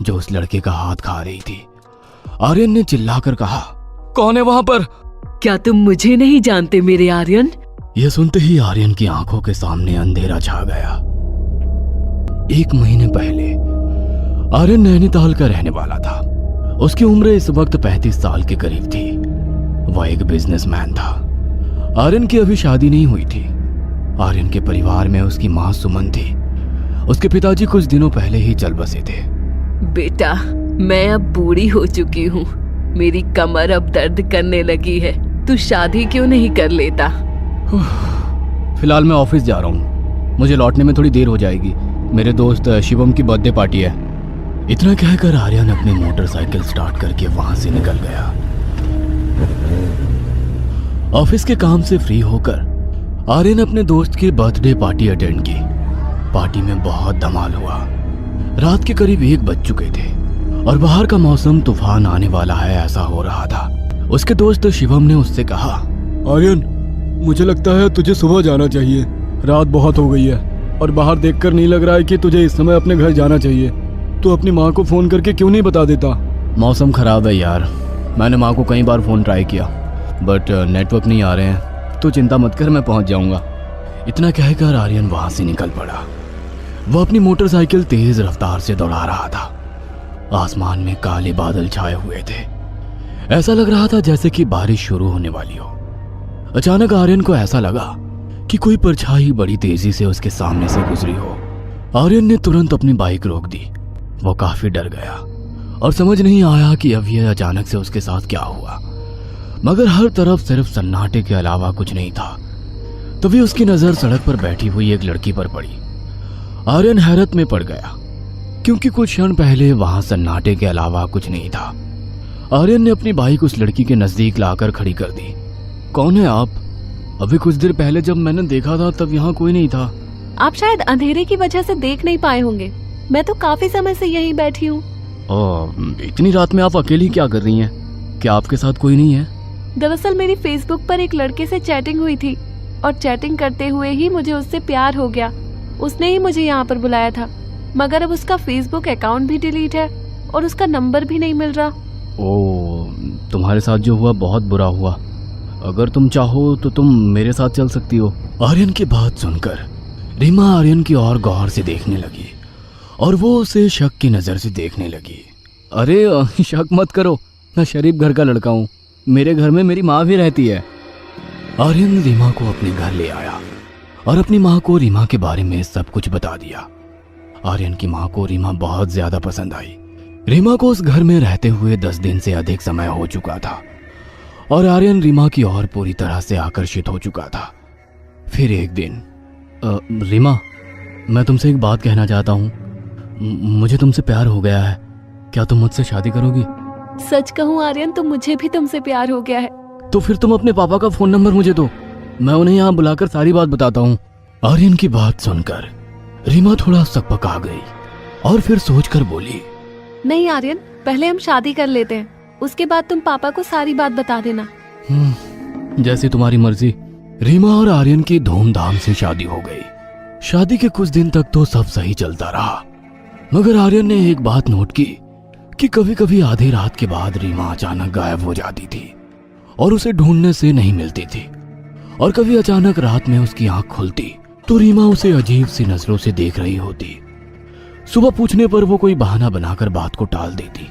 जो उस लड़के का हाथ खा रही थी। आर्यन ने चिल्लाकर कहा, कौन है वहां पर? क्या तुम मुझे नहीं जानते मेरे आर्यन? यह सुनते ही आर्यन की आंखों के सामने अंधेरा छा गया। 1 महीने पहले आर्यन नैनीताल का रहने वाला था। उसकी उम्र इस वक्त 35 साल के करीब थी। वह एक बिजनेसमैन था। आर्यन की अभी शादी नहीं हुई थी। आर्यन के परिवार में उसकी मां सुमन थी। उसके पिताजी कुछ दिनों पहले ही चल बसे थे। बेटा, मैं अब बूढ़ी हो चुकी हूँ। मेरी कमर अब दर्द करने लगी है। तू शादी क्यों नहीं कर लेता? फिलहाल मैं ऑफिस जा रहा हूँ, मुझे लौटने में थोड़ी देर हो जाएगी। मेरे दोस्त शिवम की बर्थडे पार्टी है। इतना कहकर आर्यन अपनी मोटरसाइकिल स्टार्ट करके वहां से निकल गया। ऑफिस के काम से फ्री होकर आर्यन अपने दोस्त की बर्थडे पार्टी अटेंड की। पार्टी में बहुत धमाल हुआ। रात के करीब 1 बज चुके थे और बाहर का मौसम तूफान आने वाला है ऐसा हो रहा था। उसके दोस्त शिवम ने उससे कहा, आर्यन, मुझे लगता है तुझे सुबह जाना चाहिए। रात बहुत हो गई है और बाहर देखकर नहीं लग रहा है कि तुझे इस समय अपने घर जाना चाहिए। तू अपनी माँ को फोन करके क्यों नहीं बता देता? मौसम खराब है यार। मैंने माँ को कई बार फोन ट्राई किया बट नेटवर्क नहीं आ रहे हैं। तू चिंता मत कर, मैं पहुंच जाऊंगा। इतना कहकर आर्यन वहां से निकल पड़ा। वह अपनी मोटरसाइकिल तेज रफ्तार से दौड़ा रहा था। आसमान में काले बादल छाए हुए थे। ऐसा लग रहा था जैसे कि बारिश शुरू होने वाली हो। अचानक आर्यन को ऐसा लगा कि कोई परछाई बड़ी तेजी से उसके सामने से गुजरी हो। आर्यन ने तुरंत अपनी बाइक रोक दी। वो काफी डर गया और समझ नहीं आया कि अब यह अचानक से उसके साथ क्या हुआ। मगर हर तरफ सिर्फ सन्नाटे के अलावा कुछ नहीं था। तभी उसकी नजर सड़क पर बैठी हुई एक लड़की पर पड़ी। आर्यन हैरत में पड़ गया क्योंकि कुछ क्षण पहले वहां सन्नाटे के अलावा कुछ नहीं था। आर्यन ने अपनी बाइक उस लड़की के नजदीक लाकर खड़ी कर दी। कौन है आप? अभी कुछ देर पहले जब मैंने देखा था तब यहाँ कोई नहीं था। आप शायद अंधेरे की वजह से देख नहीं पाए होंगे। मैं तो काफी समय से यहीं बैठी हूँ। इतनी रात में आप अकेली क्या कर रही हैं? क्या आपके साथ कोई नहीं है? दरअसल मेरी फेसबुक पर एक लड़के से चैटिंग हुई थी और चैटिंग करते हुए ही मुझे उससे प्यार हो गया। उसने ही मुझे यहाँ पर बुलाया था, मगर अब उसका फेसबुक अकाउंट भी डिलीट है और उसका नंबर भी नहीं मिल रहा। ओह, तुम्हारे साथ जो हुआ बहुत बुरा हुआ। अगर तुम चाहो तो तुम मेरे साथ चल सकती हो। आर्यन की बात सुनकर रीमा आर्यन की और गौर से देखने लगी और वो उसे शक की नजर से देखने लगी। अरे शक मत करो, मैं शरीफ घर का लड़का हूँ। मेरे घर में मेरी माँ भी रहती है। आर्यन रीमा को अपने घर ले आया और अपनी माँ को रीमा के बारे में सब कुछ बता दिया। आर्यन की माँ को रीमा बहुत ज्यादा पसंद आई। रीमा को उस घर में रहते हुए 10 दिन से अधिक समय हो चुका था और आर्यन रीमा की ओर पूरी तरह से आकर्षित हो चुका था। फिर एक दिन, रीमा, मैं तुमसे एक बात कहना चाहता हूँ। मुझे तुमसे प्यार हो गया है। क्या तुम मुझसे शादी करोगी? सच कहूँ आर्यन, तो मुझे भी तुमसे प्यार हो गया है। तो फिर तुम अपने पापा का फोन नंबर मुझे दो, मैं उन्हें यहाँ बुलाकर सारी बात बताता हूँ। आर्यन की बात सुनकर रीमा थोड़ा सकपका गई और फिर सोचकर बोली, नहीं आर्यन, पहले हम शादी कर लेते हैं, उसके बाद तुम पापा को सारी बात बता देना। जैसी तुम्हारी मर्जी। रीमा और आर्यन की धूमधाम से शादी हो गई। शादी के कुछ दिन तक तो सब सही चलता रहा, मगर आर्यन ने एक बात नोट की कि कभी कभी आधी रात के बाद रीमा अचानक गायब हो जाती थी और उसे ढूंढने से नहीं मिलती थी, और कभी अचानक रात में उसकी आंख खुलती तो रीमा उसे अजीब सी नजरों से देख रही होती। सुबह पूछने पर वो कोई बहाना बनाकर बात को टाल देती।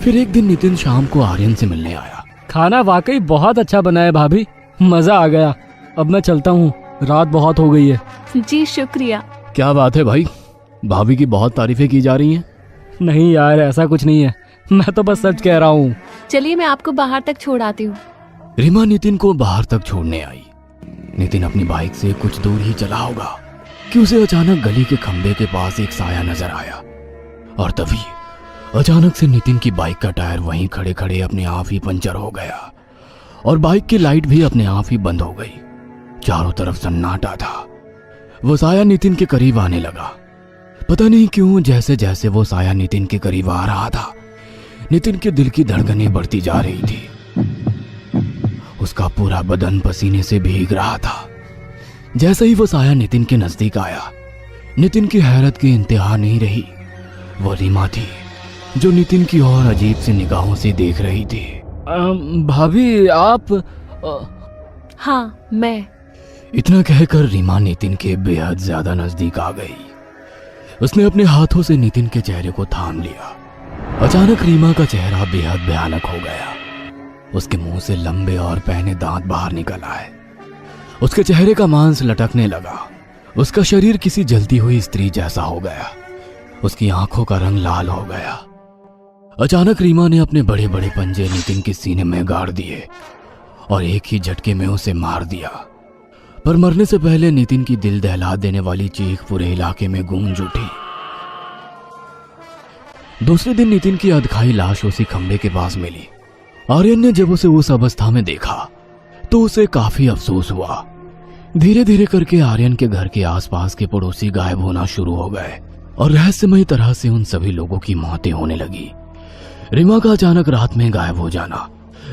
फिर एक दिन नितिन शाम को आर्यन से मिलने आया। खाना वाकई बहुत अच्छा बना है भाभी, मजा आ गया। अब मैं चलता हूँ, रात बहुत हो गई है। जी शुक्रिया। क्या बात है भाई, भाभी की बहुत तारीफें की जा रही हैं। नहीं यार, ऐसा कुछ नहीं है, मैं तो बस सच कह रहा हूँ। चलिए मैं आपको बाहर तक छोड़ आती हूँ। रीमा नितिन को बाहर तक छोड़ने आई। नितिन अपनी बाइक से कुछ दूर ही चला होगा कि उसे अचानक गली के खंबे के पास एक साया नजर आया, और तभी अचानक से नितिन की बाइक का टायर वहीं खड़े खड़े अपने आप ही पंचर हो गया और बाइक की लाइट भी अपने आप ही बंद हो गई। चारों तरफ सन्नाटा था। वो साया नितिन के करीब आने लगा। पता नहीं क्यों जैसे जैसे वो साया नितिन के करीब आ रहा था, नितिन के दिल की धड़कनें बढ़ती जा रही थी। उसका पूरा बदन पसीने से भीग रहा था। जैसे ही वो साया नितिन के नजदीक आया, नितिन की हैरत की इंतहा नहीं रही। वो रीमा थी जो नितिन की ओर अजीब सी निगाहों से देख रही थी। भाभी, हाँ मैं। इतना कहकर रीमा नितिन के बेहद ज्यादा नजदीक आ गई। उसने अपने हाथों से नितिन के चेहरे को थाम लिया। अचानक रीमा का चेहरा बेहद भयानक हो गया। उसके मुंह से लंबे और पहने दांत बाहर निकल आए। उसके चेहरे का मांस लटकने लगा। उसका शरीर किसी जलती हुई स्त्री जैसा हो गया। उसकी आंखों का रंग लाल हो गया। अचानक रीमा ने अपने बड़े बड़े पंजे नितिन के सीने में गाड़ दिए और एक ही झटके में उसे मार दिया। पर मरने से पहले नितिन की दिल दहला देने वाली चीख पूरे इलाके में गूंज उठी। दूसरे दिन नितिन की अधखाई लाश उसी खंबे के पास मिली। आर्यन ने जब उसे उस अवस्था में देखा तो उसे काफी अफसोस हुआ। धीरे धीरे करके आर्यन के घर के आसपास के पड़ोसी गायब होना शुरू हो गए और रहस्यमयी तरह से उन सभी लोगों की मौतें होने लगी। रीमा का अचानक रात में गायब हो जाना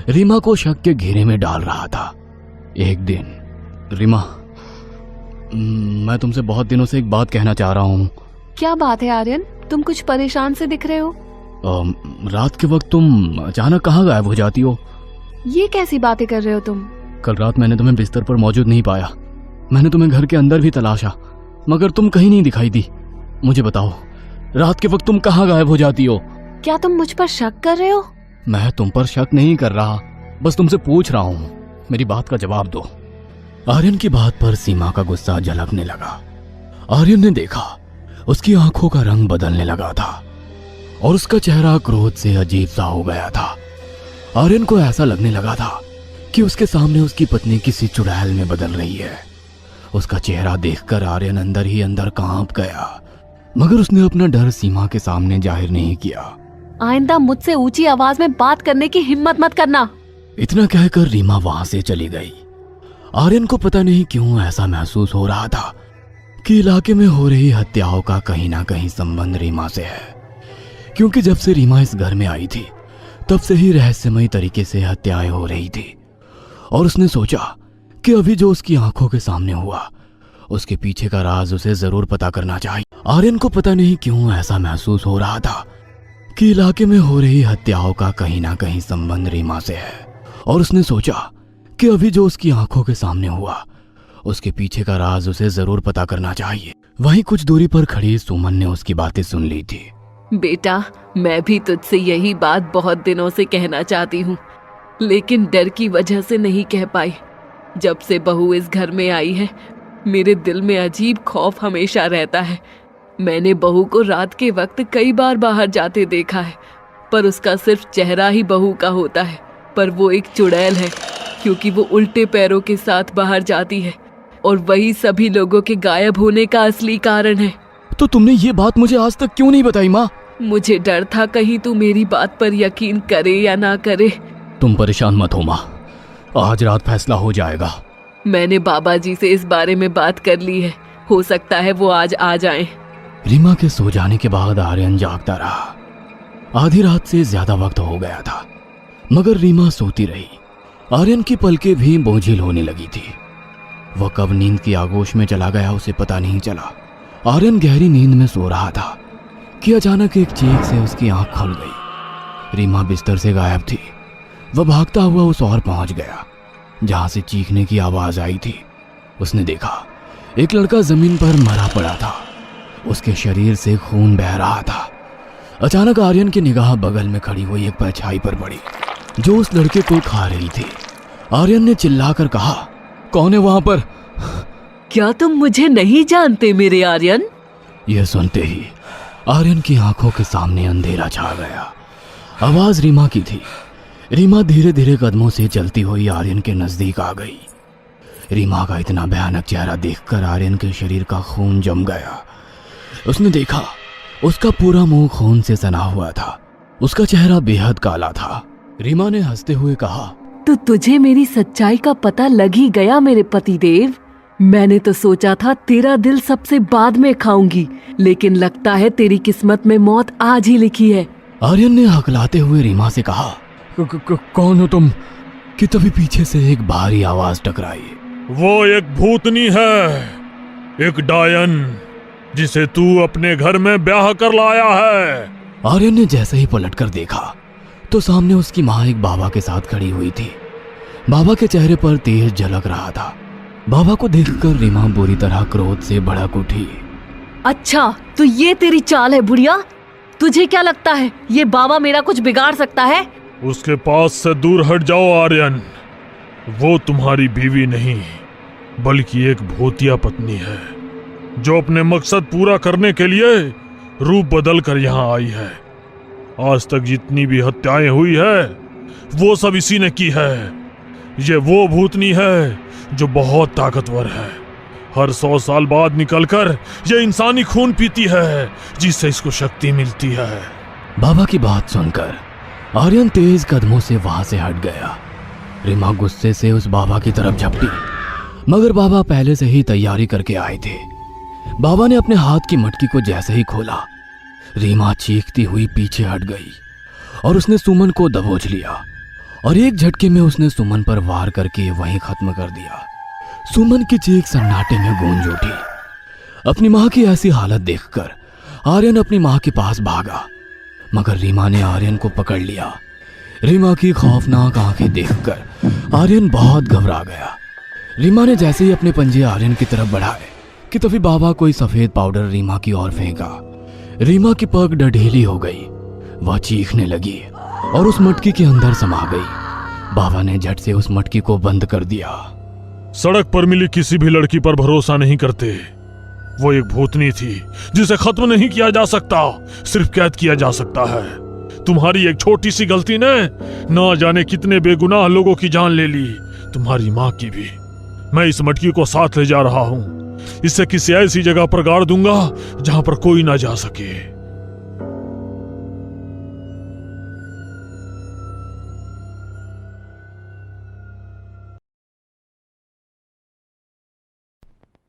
रीमा को शक के घेरे में डाल रहा था। एक दिन, रीमा, मैं तुमसे बहुत दिनों से एक बात कहना चाह रहा हूँ। क्या बात है आर्यन? तुम कुछ परेशान से दिख रहे हो। रात के वक्त तुम अचानक कहाँ गायब हो जाती हो? ये कैसी बातें कर रहे हो तुम? कल रात मैंने तुम्हें बिस्तर पर मौजूद नहीं पाया। मैंने तुम्हें घर के अंदर भी तलाशा मगर तुम कहीं नहीं दिखाई दी। मुझे बताओ, रात के वक्त तुम कहाँ गायब हो जाती हो? क्या तुम मुझ पर शक कर रहे हो? मैं तुम पर शक नहीं कर रहा, बस तुमसे पूछ रहा हूँ। मेरी बात का जवाब दो। आर्यन की बात पर सीमा का गुस्सा झलकने लगा। आर्यन ने देखा उसकी आंखों का रंग बदलने लगा था और उसका चेहरा क्रोध से अजीब सा हो गया था। आर्यन को ऐसा लगने लगा था कि उसके सामने उसकी पत्नी किसी चुड़ैल में बदल रही है। उसका चेहरा देखकर आर्यन अंदर ही अंदर कांप गया, मगर उसने अपना डर सीमा के सामने जाहिर नहीं किया। आइंदा मुझसे ऊंची आवाज में बात करने की हिम्मत मत करना। इतना कहकर रीमा वहां से चली गई। आर्यन को पता नहीं क्यों ऐसा महसूस हो रहा था कि इलाके में हो रही हत्याओं का कहीं ना कहीं संबंध रीमा से है, क्योंकि जब से रीमा इस घर में आई थी तब से ही रहस्यमयी तरीके से हत्याएं हो रही थी। और उसने सोचा कि अभी जो उसकी आंखों के सामने हुआ उसके पीछे का राज उसे जरूर पता करना चाहिए। आर्यन को पता नहीं क्यों ऐसा महसूस हो रहा था कि इलाके में हो रही हत्याओं का कहीं ना कहीं संबंध रीमा से है, और उसने सोचा कि अभी जो उसकी आंखों के सामने हुआ उसके पीछे का राज उसे जरूर पता करना चाहिए। वहीं कुछ दूरी पर खड़ी सुमन ने उसकी बातें सुन ली थी। बेटा, मैं भी तुझसे यही बात बहुत दिनों से कहना चाहती हूँ, लेकिन डर की वजह से नहीं कह पाई। जब से बहू इस घर में आई है मेरे दिल में अजीब खौफ हमेशा रहता है। मैंने बहू को रात के वक्त कई बार बाहर जाते देखा है, पर उसका सिर्फ चेहरा ही बहू का होता है। पर वो एक चुड़ैल है, क्योंकि वो उल्टे पैरों के साथ बाहर जाती है और वही सभी लोगों के गायब होने का असली कारण है। तो तुमने ये बात मुझे आज तक क्यों नहीं बताई माँ? मुझे डर था कहीं तू मेरी बात पर यकीन करे या ना करे। तुम परेशान मत हो माँ, आज रात फैसला हो जाएगा। मैंने बाबा जी से इस बारे में बात कर ली है, हो सकता है वो आज आ जाएं। रीमा के सो जाने के बाद आर्यन जागता रहा। आधी रात से ज्यादा वक्त हो गया था, मगर रीमा सोती रही। आर्यन की पलकें भी बोझिल होने लगी थी। वह कब नींद की आगोश में चला गया उसे पता नहीं चला। आर्यन गहरी नींद में सो रहा था कि अचानक एक चीख से उसकी आंख खुल गई। रीमा बिस्तर से गायब थी। वह भागता हुआ उस ओर पहुंच गया जहां से चीखने की आवाज आई थी। उसने देखा एक लड़का जमीन पर मरा पड़ा था। उसके शरीर से खून बह रहा था। अचानक आर्यन की निगाह बगल में खड़ी हुई एक परछाई पर पड़ी जो उस लड़के को खा रही थी। आर्यन ने चिल्लाकर कहा, कौन है वहां पर? क्या तुम मुझे नहीं जानते मेरे आर्यन? यह सुनते ही आर्यन की आंखों के सामने अंधेरा छा गया। आवाज रीमा की थी। रीमा धीरे धीरे कदमों से चलती हुई आर्यन के नजदीक आ गई। रीमा का इतना भयानक चेहरा देखकर आर्यन के शरीर का खून जम गया। उसने देखा उसका पूरा मुंह खून से सना हुआ था। उसका चेहरा बेहद काला था। रीमा ने हंसते हुए कहा, तो तुझे मेरी सच्चाई का पता लग ही गया मेरे पतिदेव। मैंने तो सोचा था तेरा दिल सबसे बाद में खाऊंगी, लेकिन लगता है तेरी किस्मत में मौत आज ही लिखी है। आर्यन ने हकलाते हुए रीमा से कहा, कौन हो तुम? कि तभी पीछे से एक भारी आवाज टकराई। वो एक भूतनी है, एक डायन, जिसे तू अपने घर में ब्याह कर लाया है। आर्यन ने जैसे ही पलटकर देखा तो सामने उसकी माँ एक बाबा के साथ खड़ी हुई थी। बाबा के चेहरे पर तेज झलक रहा था। बाबा को देखकर रीमा बुरी तरह क्रोध से भड़क उठी। अच्छा, तो ये तेरी चाल है बुढ़िया? तुझे क्या लगता है ये बाबा मेरा कुछ बिगाड़ सकता है? उसके पास से दूर हट जाओ आर्यन। वो तुम्हारी बीवी नहीं बल्कि एक भूतिया पत्नी है जो अपने मकसद पूरा करने के लिए रूप बदल कर यहाँ आई है। आज तक जितनी भी हत्याएं हुई है वो सब इसी ने की है। ये वो भूतनी है जो बहुत ताकतवर है। हर 100 साल बाद निकलकर ये इंसानी खून पीती है जिससे इसको शक्ति मिलती है। बाबा की बात सुनकर आर्यन तेज कदमों से वहां से हट गया। रीमा गुस्से से उस बाबा की तरफ झपटी, मगर बाबा पहले से ही तैयारी करके आए थे। बाबा ने अपने हाथ की मटकी को जैसे ही खोला, रीमा चीखती हुई पीछे हट गई और उसने सुमन को दबोच लिया और एक झटके में उसने सुमन पर वार करके वहीं खत्म कर दिया। सुमन की चीख सन्नाटे में गूंज उठी। अपनी मां की ऐसी हालत देखकर आर्यन अपनी मां के पास भागा, मगर रीमा ने आर्यन को पकड़ लिया। रीमा की खौफनाक आंखें देखकर आर्यन बहुत घबरा गया। रीमा ने जैसे ही अपने पंजे आर्यन की तरफ बढ़ाए कि तभी बाबा कोई सफेद पाउडर रीमा की ओर फेंका। रीमा की पग डढेली हो गई, वह चीखने लगी और उस मटकी के अंदर समा गई। बाबा ने झट से उस मटकी को बंद कर दिया। सड़क पर मिली किसी भी लड़की पर भरोसा नहीं करते। वो एक भूतनी थी जिसे खत्म नहीं किया जा सकता, सिर्फ कैद किया जा सकता है। तुम्हारी एक छोटी सी गलती ने ना जाने कितने बेगुनाह लोगों की जान ले ली, तुम्हारी माँ की भी। मैं इस मटकी को साथ ले जा रहा हूँ। इसे किसी ऐसी जगह पर गाड़ दूंगा जहां पर कोई ना जा सके।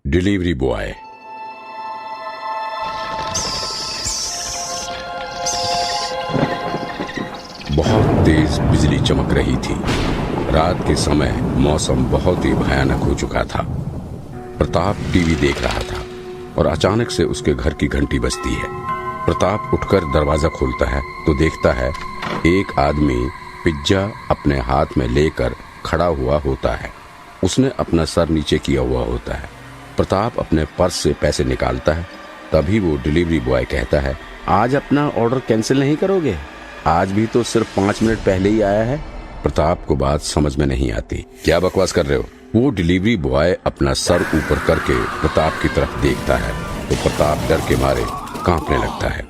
Delivery boy. बहुत तेज बिजली चमक रही थी। रात के समय मौसम बहुत ही भयानक हो चुका था। प्रताप टीवी देख रहा था और अचानक से उसके घर की घंटी बजती है। प्रताप उठकर दरवाजा खोलता है तो देखता है एक आदमी पिज्जा अपने हाथ में लेकर खड़ा हुआ होता है। उसने अपना सर नीचे किया हुआ होता है। प्रताप अपने पर्स से पैसे निकालता है। तभी वो डिलीवरी बॉय कहता है, आज अपना ऑर्डर कैंसिल नहीं करोगे? आज भी तो सिर्फ 5 मिनट पहले ही आया है। प्रताप को बात समझ में नहीं आती। क्या बकवास कर रहे हो? वो डिलीवरी बॉय अपना सर ऊपर करके प्रताप की तरफ देखता है तो प्रताप डर के मारे कांपने लगता है,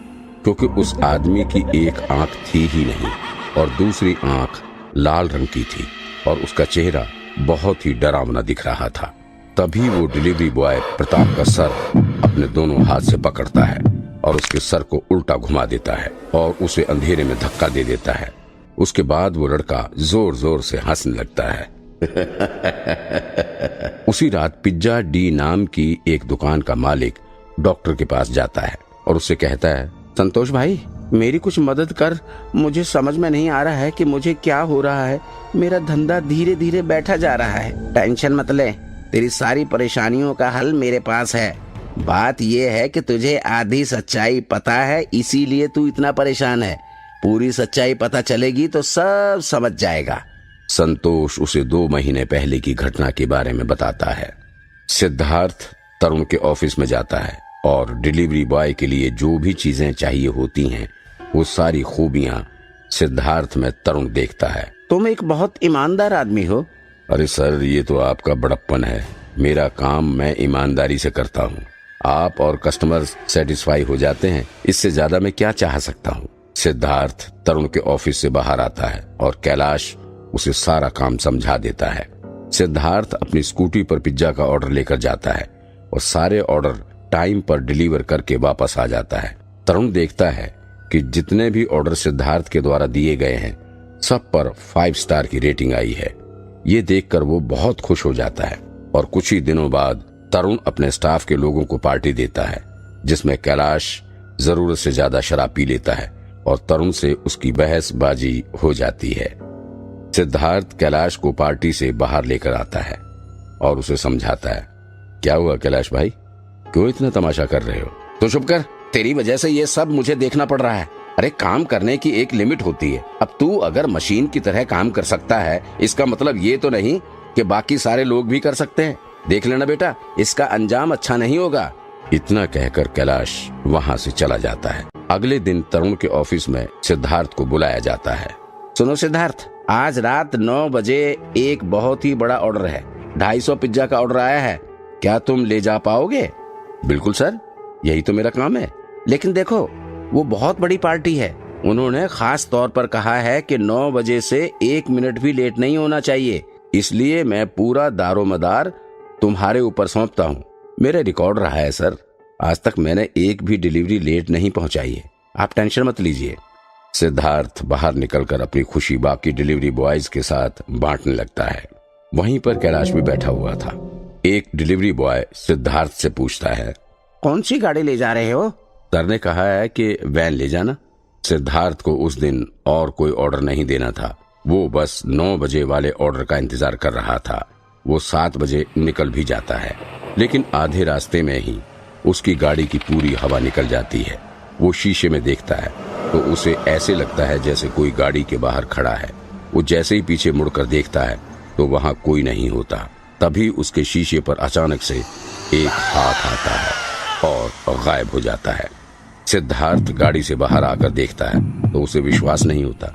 क्योंकि उस आदमी की एक आंख थी ही नहीं और दूसरी आंख लाल रंग की थी और उसका चेहरा बहुत ही डरावना दिख रहा था। तभी वो डिलीवरी बॉय प्रताप का सर अपने दोनों हाथ से पकड़ता है और उसके सर को उल्टा घुमा देता है और उसे अंधेरे में धक्का दे देता है। उसके बाद वो लड़का जोर जोर से हंसने लगता है। उसी रात पिज्जा डी नाम की एक दुकान का मालिक डॉक्टर के पास जाता है और उससे कहता है, संतोष भाई मेरी कुछ मदद कर। मुझे समझ में नहीं आ रहा है कि मुझे क्या हो रहा है। मेरा धंधा धीरे धीरे बैठा जा रहा है। टेंशन मत ले, तेरी सारी परेशानियों का हल मेरे पास है। बात यह है कि तुझे आधी सच्चाई पता है, इसीलिए तू इतना परेशान है। पूरी सच्चाई पता चलेगी तो सब समझ जाएगा। संतोष उसे 2 महीने पहले की घटना के बारे में बताता है। सिद्धार्थ तरुण के ऑफिस में जाता है और डिलीवरी बॉय के लिए जो भी चीजें चाहिए होती हैं वो सारी खूबियां सिद्धार्थ में तरुण देखता है। तुम एक बहुत ईमानदार आदमी हो। अरे सर, ये तो आपका बड़प्पन है। मेरा काम मैं ईमानदारी से करता हूँ। आप और कस्टमर सेटिस्फाई हो जाते हैं, इससे ज्यादा मैं क्या चाह सकता हूँ। सिद्धार्थ तरुण के ऑफिस से बाहर आता है और कैलाश उसे सारा काम समझा देता है। सिद्धार्थ अपनी स्कूटी पर पिज्जा का ऑर्डर लेकर जाता है और सारे ऑर्डर टाइम पर डिलीवर करके वापस आ जाता है। तरुण देखता है कि जितने भी ऑर्डर सिद्धार्थ के द्वारा दिए गए हैं सब पर 5 स्टार की रेटिंग आई है। ये देखकर वो बहुत खुश हो जाता है और कुछ ही दिनों बाद तरुण अपने स्टाफ के लोगों को पार्टी देता है, जिसमें कैलाश जरूरत से ज्यादा शराब पी लेता है और तरुण से उसकी बहसबाजी हो जाती है। सिद्धार्थ कैलाश को पार्टी से बाहर लेकर आता है और उसे समझाता है। क्या हुआ कैलाश भाई, क्यों इतना तमाशा कर रहे हो? तो चुप कर, तेरी वजह से ये सब मुझे देखना पड़ रहा है। अरे काम करने की एक लिमिट होती है। अब तू अगर मशीन की तरह काम कर सकता है, इसका मतलब ये तो नहीं कि बाकी सारे लोग भी कर सकते हैं। देख लेना बेटा, इसका अंजाम अच्छा नहीं होगा। इतना कहकर कैलाश वहाँ से चला जाता है। अगले दिन तरुण के ऑफिस में सिद्धार्थ को बुलाया जाता है। सुनो सिद्धार्थ, आज रात 9 बजे एक बहुत ही बड़ा ऑर्डर है। 250 पिज्जा का ऑर्डर आया है, क्या तुम ले जा पाओगे? बिल्कुल सर, यही तो मेरा काम है। लेकिन देखो, वो बहुत बड़ी पार्टी है। उन्होंने खास तौर पर कहा है कि 9 बजे से 1 मिनट भी लेट नहीं होना चाहिए। इसलिए मैं पूरा दारोमदार तुम्हारे ऊपर सौंपता हूँ। मेरा रिकॉर्ड रहा है सर, आज तक मैंने एक भी डिलीवरी लेट नहीं पहुंचाई है। आप टेंशन मत लीजिए। सिद्धार्थ बाहर निकलकर अपनी खुशी बाकी डिलीवरी बॉयज के साथ बांटने लगता है। वहीं पर कैलाश भी बैठा हुआ था। एक डिलीवरी बॉय सिद्धार्थ से पूछता है, कौन सी गाड़ी ले जा रहे हो? सर ने कहा है कि वैन ले जाना। सिद्धार्थ को उस दिन और कोई ऑर्डर नहीं देना था। वो बस 9 बजे वाले ऑर्डर का इंतजार कर रहा था। वो 7 बजे निकल भी जाता है, लेकिन आधे रास्ते में ही उसकी गाड़ी की पूरी हवा निकल जाती है। वो शीशे में देखता है तो उसे ऐसे लगता है जैसे कोई गाड़ी के बाहर खड़ा है। वो जैसे ही पीछे मुड़कर देखता है तो वहां कोई नहीं होता। तभी उसके शीशे पर अचानक से एक हाथ आता है और गायब हो जाता है। सिद्धार्थ गाड़ी से बाहर आकर देखता है तो उसे विश्वास नहीं होता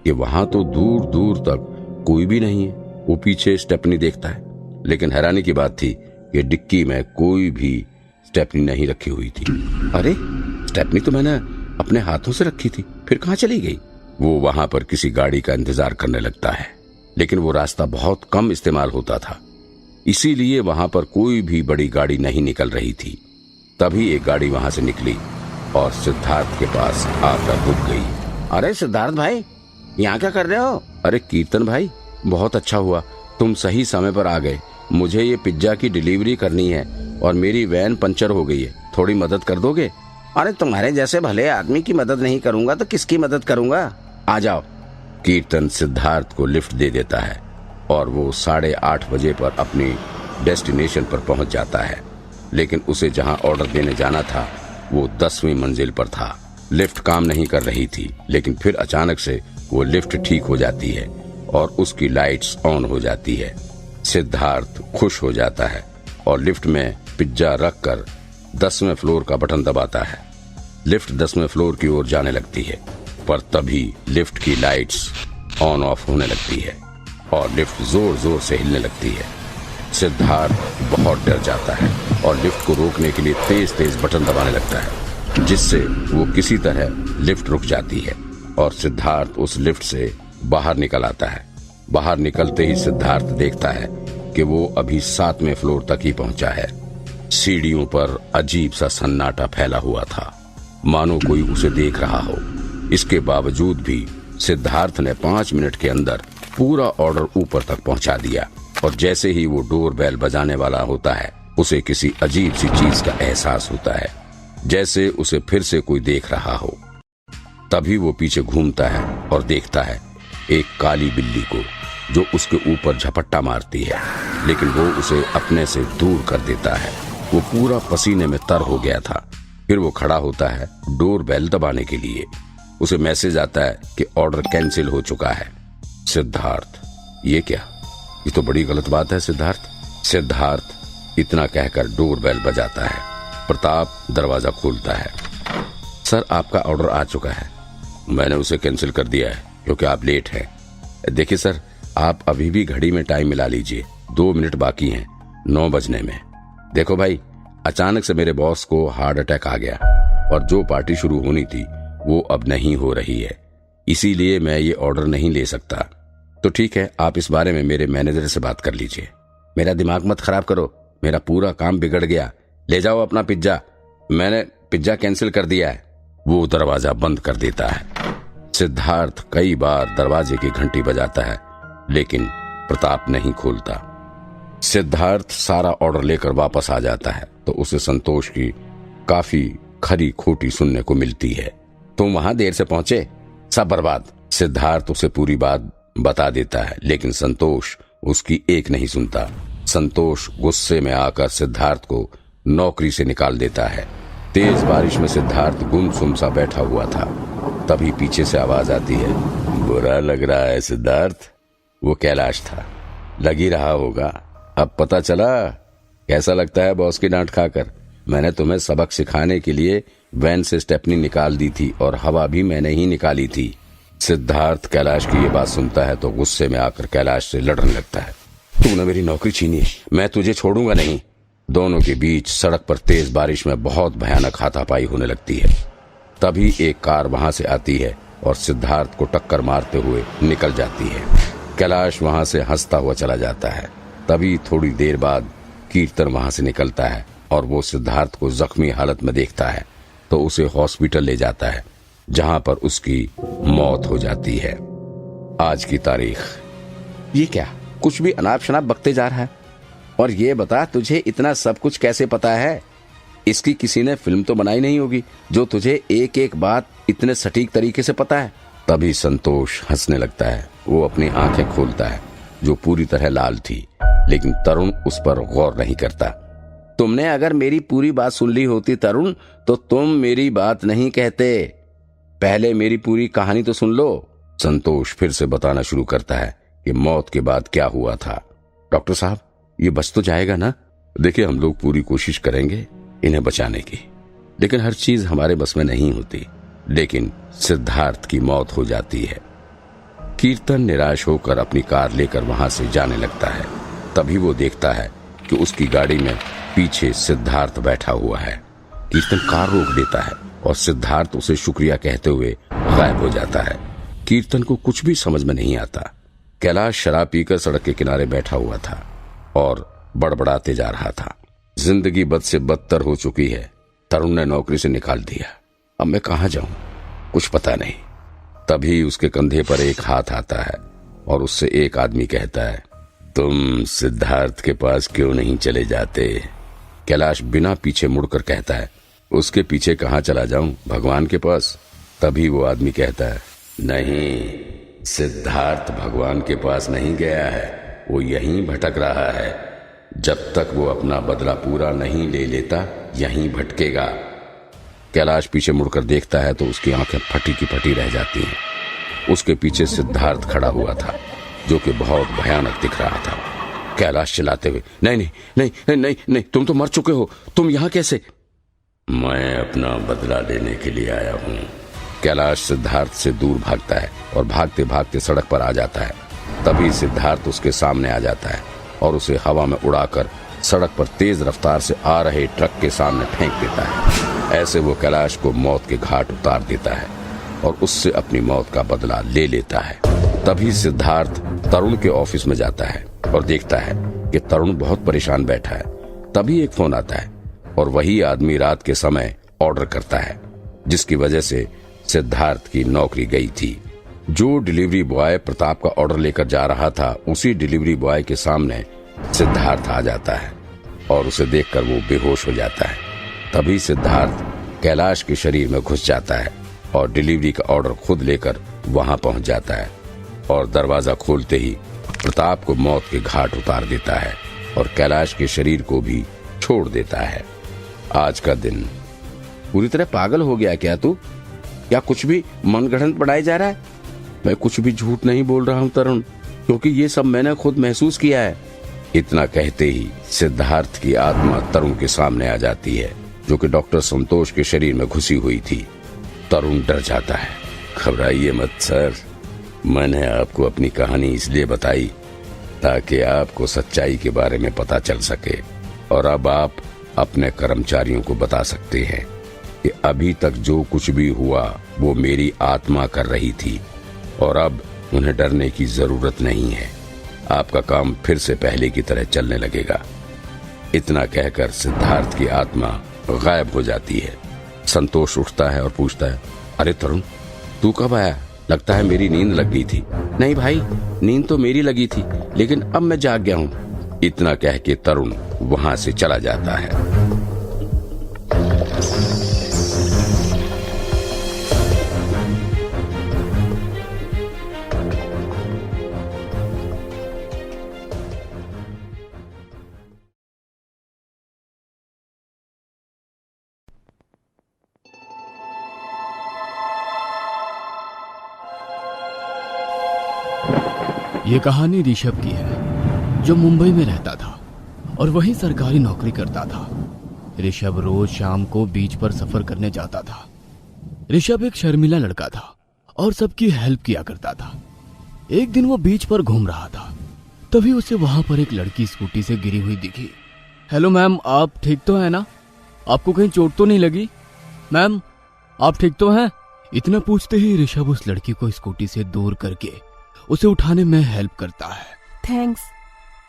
कि वहां तो दूर दूर तक कोई भी नहीं है। वो पीछे स्टेपनी देखता है, लेकिन हैरानी की बात थी कि डिक्की में कोई भी स्टेपनी नहीं रखी हुई थी। अरे, स्टेपनी तो मैंने अपने हाथों से रखी थी, फिर कहाँ चली गई? वो वहां पर किसी गाड़ी का इंतजार करने लगता है, लेकिन वो रास्ता बहुत कम इस्तेमाल होता था, इसीलिए वहां पर कोई भी बड़ी गाड़ी नहीं निकल रही थी। तभी एक गाड़ी वहां से निकली और सिद्धार्थ के पास आकर रुक गई। अरे सिद्धार्थ भाई, यहाँ क्या कर रहे हो? अरे कीर्तन भाई, बहुत अच्छा हुआ तुम सही समय पर आ गए। मुझे ये पिज्जा की डिलीवरी करनी है और मेरी वैन पंचर हो गई है, थोड़ी मदद कर दोगे? अरे तुम्हारे जैसे भले आदमी की मदद नहीं करूंगा तो किसकी मदद करूंगा? आ जाओ। कीर्तन सिद्धार्थ को लिफ्ट दे देता है और वो 8:30 बजे पर अपनी डेस्टिनेशन पर पहुंच जाता है। लेकिन उसे जहां ऑर्डर देने जाना था वो 10वीं मंजिल पर था। लिफ्ट काम नहीं कर रही थी, लेकिन फिर अचानक से वो लिफ्ट ठीक हो जाती है और उसकी लाइट्स ऑन हो जाती है। सिद्धार्थ खुश हो जाता है और लिफ्ट में पिज्जा रखकर 10वें फ्लोर का बटन दबाता है। लिफ्ट 10वें फ्लोर की ओर जाने लगती है, पर तभी लिफ्ट की लाइट्स ऑन ऑफ होने लगती है और लिफ्ट जोर जोर से हिलने लगती है। सिद्धार्थ बहुत डर जाता है और लिफ्ट को रोकने के लिए तेज तेज बटन दबाने लगता है, जिससे वो किसी तरह लिफ्ट रुक जाती है और सिद्धार्थ उस लिफ्ट से बाहर निकल आता है। बाहर निकलते ही सिद्धार्थ देखता है कि वो अभी 7वें फ्लोर तक ही पहुंचा है। सीढ़ियों पर अजीब सा सन्नाटा फैला हुआ था, मानो कोई उसे देख रहा हो। इसके बावजूद भी सिद्धार्थ ने 5 मिनट के अंदर पूरा ऑर्डर ऊपर तक पहुंचा दिया और जैसे ही वो डोर बेल बजाने वाला होता है, उसे किसी अजीब सी चीज का एहसास होता है, जैसे उसे फिर से कोई देख रहा हो। तभी वो पीछे घूमता है और देखता है एक काली बिल्ली को, जो उसके ऊपर झपट्टा मारती है, लेकिन वो उसे अपने से दूर कर देता है। वो पूरा पसीने में तर हो गया था। फिर वो खड़ा होता है डोर बेल दबाने के लिए। उसे मैसेज आता है कि ऑर्डर कैंसिल हो चुका है। सिद्धार्थ, ये क्या? ये तो बड़ी गलत बात है सिद्धार्थ इतना कहकर डोर बेल बजाता है। प्रताप दरवाजा खोलता है। सर, आपका ऑर्डर आ चुका है। मैंने उसे कैंसिल कर दिया है क्योंकि आप लेट हैं। देखिए सर, आप अभी भी घड़ी में टाइम मिला लीजिए, 2 मिनट बाकी हैं 9 बजने में। देखो भाई, अचानक से मेरे बॉस को हार्ट अटैक आ गया और जो पार्टी शुरू होनी थी वो अब नहीं हो रही है, इसीलिए मैं ये ऑर्डर नहीं ले सकता। तो ठीक है, आप इस बारे में मेरे मैनेजर से बात कर लीजिए। मेरा दिमाग मत खराब करो, मेरा पूरा काम बिगड़ गया। ले जाओ अपना पिज्जा, मैंने पिज्जा कैंसिल कर दिया है। वो दरवाजा बंद कर देता है। सिद्धार्थ कई बार दरवाजे की घंटी बजाता है, लेकिन प्रताप नहीं खोलता। सिद्धार्थ सारा ऑर्डर लेकर वापस आ जाता है तो उसे संतोष की काफी खरी खोटी सुनने को मिलती है। तुम वहां देर से पहुंचे, सब बर्बाद। सिद्धार्थ उसे पूरी बात बता देता है, लेकिन संतोष उसकी एक नहीं सुनता। संतोष गुस्से में आकर सिद्धार्थ को नौकरी से निकाल देता है। तेज बारिश में सिद्धार्थ गुमसुम सा बैठा हुआ था। तभी पीछे से आवाज आती है, बुरा लग रहा है सिद्धार्थ? वो कैलाश था। लग ही रहा होगा। अब पता चला कैसा लगता है बॉस की डांट खाकर। मैंने तुम्हें सबक सिखाने के लिए वैन से स्टेपनी निकाल दी थी और हवा भी मैंने ही निकाली थी। सिद्धार्थ कैलाश की ये बात सुनता है तो गुस्से में आकर कैलाश से लड़ने लगता है। तूने मेरी नौकरी छीनी, मैं तुझे छोड़ूंगा नहीं। दोनों के बीच सड़क पर तेज बारिश में बहुत भयानक हाथापाई होने लगती है। तभी एक कार वहां से आती है और सिद्धार्थ को टक्कर मारते हुए निकल जाती है। कैलाश वहां से हंसता हुआ चला जाता है। तभी थोड़ी देर बाद कीर्तन वहां से निकलता है और वो सिद्धार्थ को जख्मी हालत में देखता है तो उसे हॉस्पिटल ले जाता है, जहां पर उसकी मौत हो जाती है। आज की तारीख। ये क्या, कुछ भी अनाप शनाप बकते जा रहा है? और ये बता, तुझे इतना सब कुछ कैसे पता है? इसकी किसी ने फिल्म तो बनाई नहीं होगी जो तुझे एक एक बात इतने सटीक तरीके से पता है। तभी संतोष हंसने लगता है। वो अपनी आंखें खोलता है जो पूरी तरह लाल थी, लेकिन तरुण उस पर गौर नहीं करता। तुमने अगर मेरी पूरी बात सुन ली होती तरुण, तो तुम मेरी बात नहीं कहते। पहले मेरी पूरी कहानी तो सुन लो। संतोष फिर से बताना शुरू करता है कि मौत के बाद क्या हुआ था। डॉक्टर साहब, ये बच तो जाएगा ना? देखिए, हम लोग पूरी कोशिश करेंगे इन्हें बचाने की, लेकिन हर चीज हमारे बस में नहीं होती। लेकिन सिद्धार्थ की मौत हो जाती है। कीर्तन निराश होकर अपनी कार लेकर वहां से जाने लगता है। तभी वो देखता है कि उसकी गाड़ी में पीछे सिद्धार्थ बैठा हुआ है। कीर्तन कार रोक देता है और सिद्धार्थ उसे शुक्रिया कहते हुए गायब हो जाता है। कीर्तन को कुछ भी समझ में नहीं आता। कैलाश शराब पीकर सड़क के किनारे बैठा हुआ था और बड़बड़ाते जा रहा था। जिंदगी बद से बदतर हो चुकी है। तरुण ने नौकरी से निकाल दिया। अब मैं कहाँ जाऊं, कुछ पता नहीं। तभी उसके कंधे पर एक हाथ आता है और उससे एक आदमी कहता है, तुम सिद्धार्थ के पास क्यों नहीं चले जाते? कैलाश बिना पीछे मुड़कर कहता है, उसके पीछे कहाँ चला जाऊं, भगवान के पास। तभी वो आदमी कहता है, नहीं, सिद्धार्थ भगवान के पास नहीं गया है, वो यहीं भटक रहा है। जब तक वो अपना बदला पूरा नहीं ले लेता, यहीं भटकेगा। कैलाश पीछे मुड़कर देखता है तो उसकी आंखें फटी की फटी रह जाती हैं। उसके पीछे सिद्धार्थ खड़ा हुआ था, जो कि बहुत भयानक दिख रहा था। कैलाश चिल्लाते हुए, नहीं नहीं नहीं नहीं नहीं नहीं, तुम तो मर चुके हो, तुम यहाँ कैसे? मैं अपना बदला लेने के लिए आया हूँ। कैलाश सिद्धार्थ से दूर भागता है और भागते भागते सड़क पर आ जाता है। तभी सिद्धार्थ उसके सामने आ जाता है और उसे हवा में उड़ाकर सड़क पर तेज रफ्तार से आ रहे ट्रक के सामने फेंक देता है। ऐसे वो कैलाश को मौत के घाट उतार देता है और उससे अपनी मौत का बदला ले लेता है। तभी सिद्धार्थ तरुण के ऑफिस में जाता है और देखता है कि तरुण बहुत परेशान बैठा है। तभी एक फोन आता है और वही आदमी रात के समय ऑर्डर करता है, जिसकी वजह से सिद्धार्थ की नौकरी गई थी। जो डिलीवरी बॉय प्रताप का ऑर्डर लेकर जा रहा था, उसी डिलीवरी बॉय के सामने सिद्धार्थ आ जाता है और उसे देखकर वो बेहोश हो जाता है। तभी सिद्धार्थ कैलाश के शरीर में घुस जाता है और डिलीवरी का ऑर्डर खुद लेकर वहां पहुंच जाता है और दरवाजा खोलते ही प्रताप को मौत के घाट उतार देता है और कैलाश के शरीर को भी छोड़ देता है। आज का दिन। पूरी तरह पागल हो गया क्या तू? क्या कुछ भी मनगढ़ंत बढ़ाया जा रहा है? मैं कुछ भी झूठ नहीं बोल रहा हूँ तरुण, क्योंकि ये सब मैंने खुद महसूस किया है। इतना कहते ही सिद्धार्थ की आत्मा तरुण के सामने आ जाती है, जो कि डॉक्टर संतोष के शरीर में घुसी हुई थी। तरुण डर जाता है। घबराइए मत सर, मैंने आपको अपनी कहानी इसलिए बताई ताकि आपको सच्चाई के बारे में पता चल सके और अब आप अपने कर्मचारियों को बता सकते हैं कि अभी तक जो कुछ भी हुआ वो मेरी आत्मा कर रही थी और अब उन्हें डरने की जरूरत नहीं है। आपका काम फिर से पहले की तरह चलने लगेगा। इतना कहकर सिद्धार्थ की आत्मा गायब हो जाती है। संतोष उठता है और पूछता है, अरे तरुण, तू कब आया? लगता है मेरी नींद लग गई थी। नहीं भाई, नींद तो मेरी लगी थी, लेकिन अब मैं जाग गया हूँ। इतना कह के तरुण वहां से चला जाता है। ये कहानी ऋषभ की है, जो मुंबई में रहता था और वहीं सरकारी नौकरी करता था। ऋषभ रोज शाम को बीच पर सफर करने जाता था। ऋषभ एक शर्मीला लड़का था और सबकी हेल्प किया करता था। एक दिन वो बीच पर घूम रहा था, तभी उसे वहां पर एक लड़की स्कूटी से गिरी हुई दिखी। हेलो मैम, आप ठीक तो है ना? आपको कहीं चोट तो नहीं लगी? मैम, आप ठीक तो हैं? इतना पूछते ही ऋषभ उस लड़की को स्कूटी से दूर करके उसे उठाने में हेल्प करता है। थैंक्स,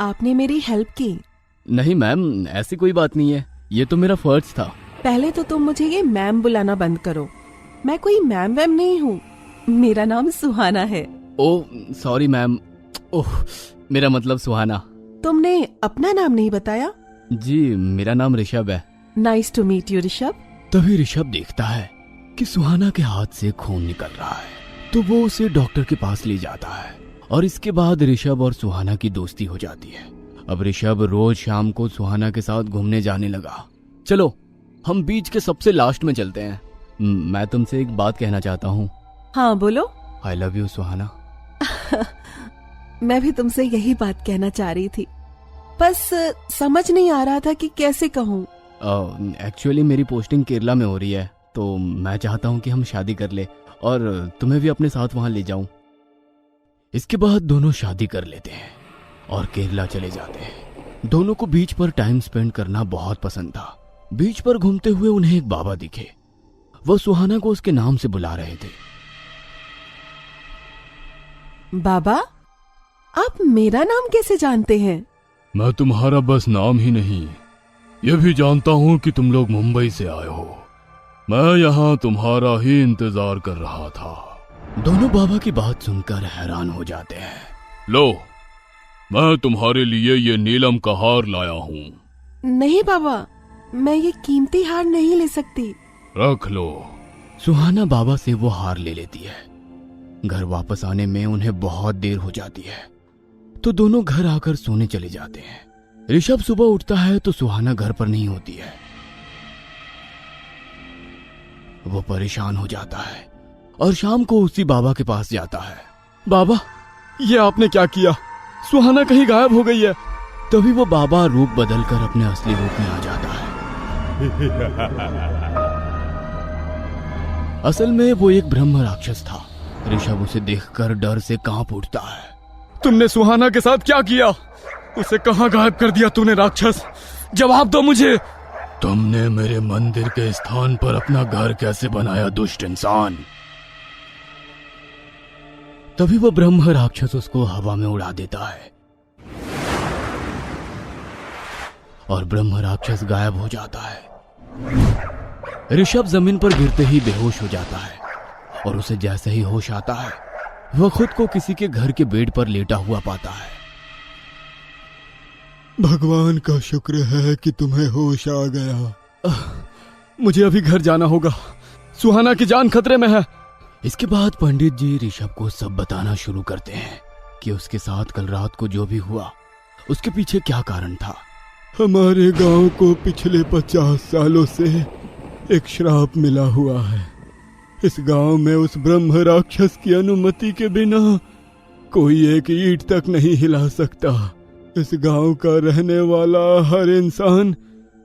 आपने मेरी हेल्प की। नहीं मैम, ऐसी कोई बात नहीं है, ये तो मेरा फर्ज था। पहले तो तुम मुझे ये मैम बुलाना बंद करो। मैं कोई मैम वैम नहीं हूँ, मेरा नाम सुहाना है। Oh sorry ma'am. ओह, मेरा मतलब सुहाना। तुमने अपना नाम नहीं बताया। जी, मेरा नाम ऋषभ है। Nice to meet you Rishabh. तभी ऋषभ देखता है कि सुहाना के हाथ से खून निकल रहा है, तो वो उसे डॉक्टर के पास ले जाता है और इसके बाद ऋषभ और सुहाना की दोस्ती हो जाती है। अब ऋषभ रोज शाम को सुहाना के साथ घूमने जाने लगा। चलो हम बीच के सबसे लास्ट में चलते हैं। मैं तुमसे एक बात कहना चाहता हूँ। हाँ बोलो। आई लव यू सुहाना। मैं भी तुमसे यही बात कहना चाह रही थी, बस समझ नहीं आ रहा था कि कैसे कहूँ। एक्चुअली मेरी पोस्टिंग केरला में हो रही है, तो मैं चाहता हूँ कि हम शादी कर ले और तुम्हें भी अपने साथ वहां ले जाऊं। इसके बाद दोनों शादी कर लेते हैं और केरला चले जाते हैं। दोनों को बीच पर टाइम स्पेंड करना बहुत पसंद था। बीच पर घूमते हुए उन्हें एक बाबा दिखे। वो सुहाना को उसके नाम से बुला रहे थे। बाबा, आप मेरा नाम कैसे जानते हैं? मैं तुम्हारा बस नाम ही नहीं, ये भी जानता हूँ कि तुम लोग मुंबई से आए हो। मैं यहाँ तुम्हारा ही इंतजार कर रहा था। दोनों बाबा की बात सुनकर हैरान हो जाते हैं। लो, मैं तुम्हारे लिए ये नीलम का हार लाया हूँ। नहीं बाबा, मैं ये कीमती हार नहीं ले सकती। रख लो। सुहाना बाबा से वो हार ले लेती है। घर वापस आने में उन्हें बहुत देर हो जाती है, तो दोनों घर आकर सोने चले जाते हैं। ऋषभ सुबह उठता है तो सुहाना घर पर नहीं होती है। वो परेशान हो जाता है और शाम को उसी बाबा के पास जाता है। बाबा, ये आपने क्या किया? सुहाना कहीं गायब हो गई है। तभी वो बाबा रूप बदलकर अपने असली रूप में आ जाता है। असल में वो एक ब्रह्म राक्षस था। ऋषभ उसे देखकर डर से कांप उठता है। तुमने सुहाना के साथ क्या किया? उसे कहां गायब कर दिया तूने राक्षस? जवाब दो मुझे। तुमने मेरे मंदिर के स्थान पर अपना घर कैसे बनाया, दुष्ट इंसान? तभी वो ब्रह्म राक्षस उसको हवा में उड़ा देता है और ब्रह्म राक्षस गायब हो जाता है। ऋषभ जमीन पर गिरते ही बेहोश हो जाता है और उसे जैसे ही होश आता है, वह खुद को किसी के घर के बेड पर लेटा हुआ पाता है। भगवान का शुक्र है कि तुम्हें होश आ गया। मुझे अभी घर जाना होगा, सुहाना की जान खतरे में है। इसके बाद पंडित जी ऋषभ को सब बताना शुरू करते हैं कि उसके साथ कल रात को जो भी हुआ, उसके पीछे क्या कारण था। हमारे गांव को पिछले 50 सालों से एक श्राप मिला हुआ है। इस गांव में उस ब्रह्म राक्षस की अनुमति के बिना कोई एक ईंट तक नहीं हिला सकता। इस गांव का रहने वाला हर इंसान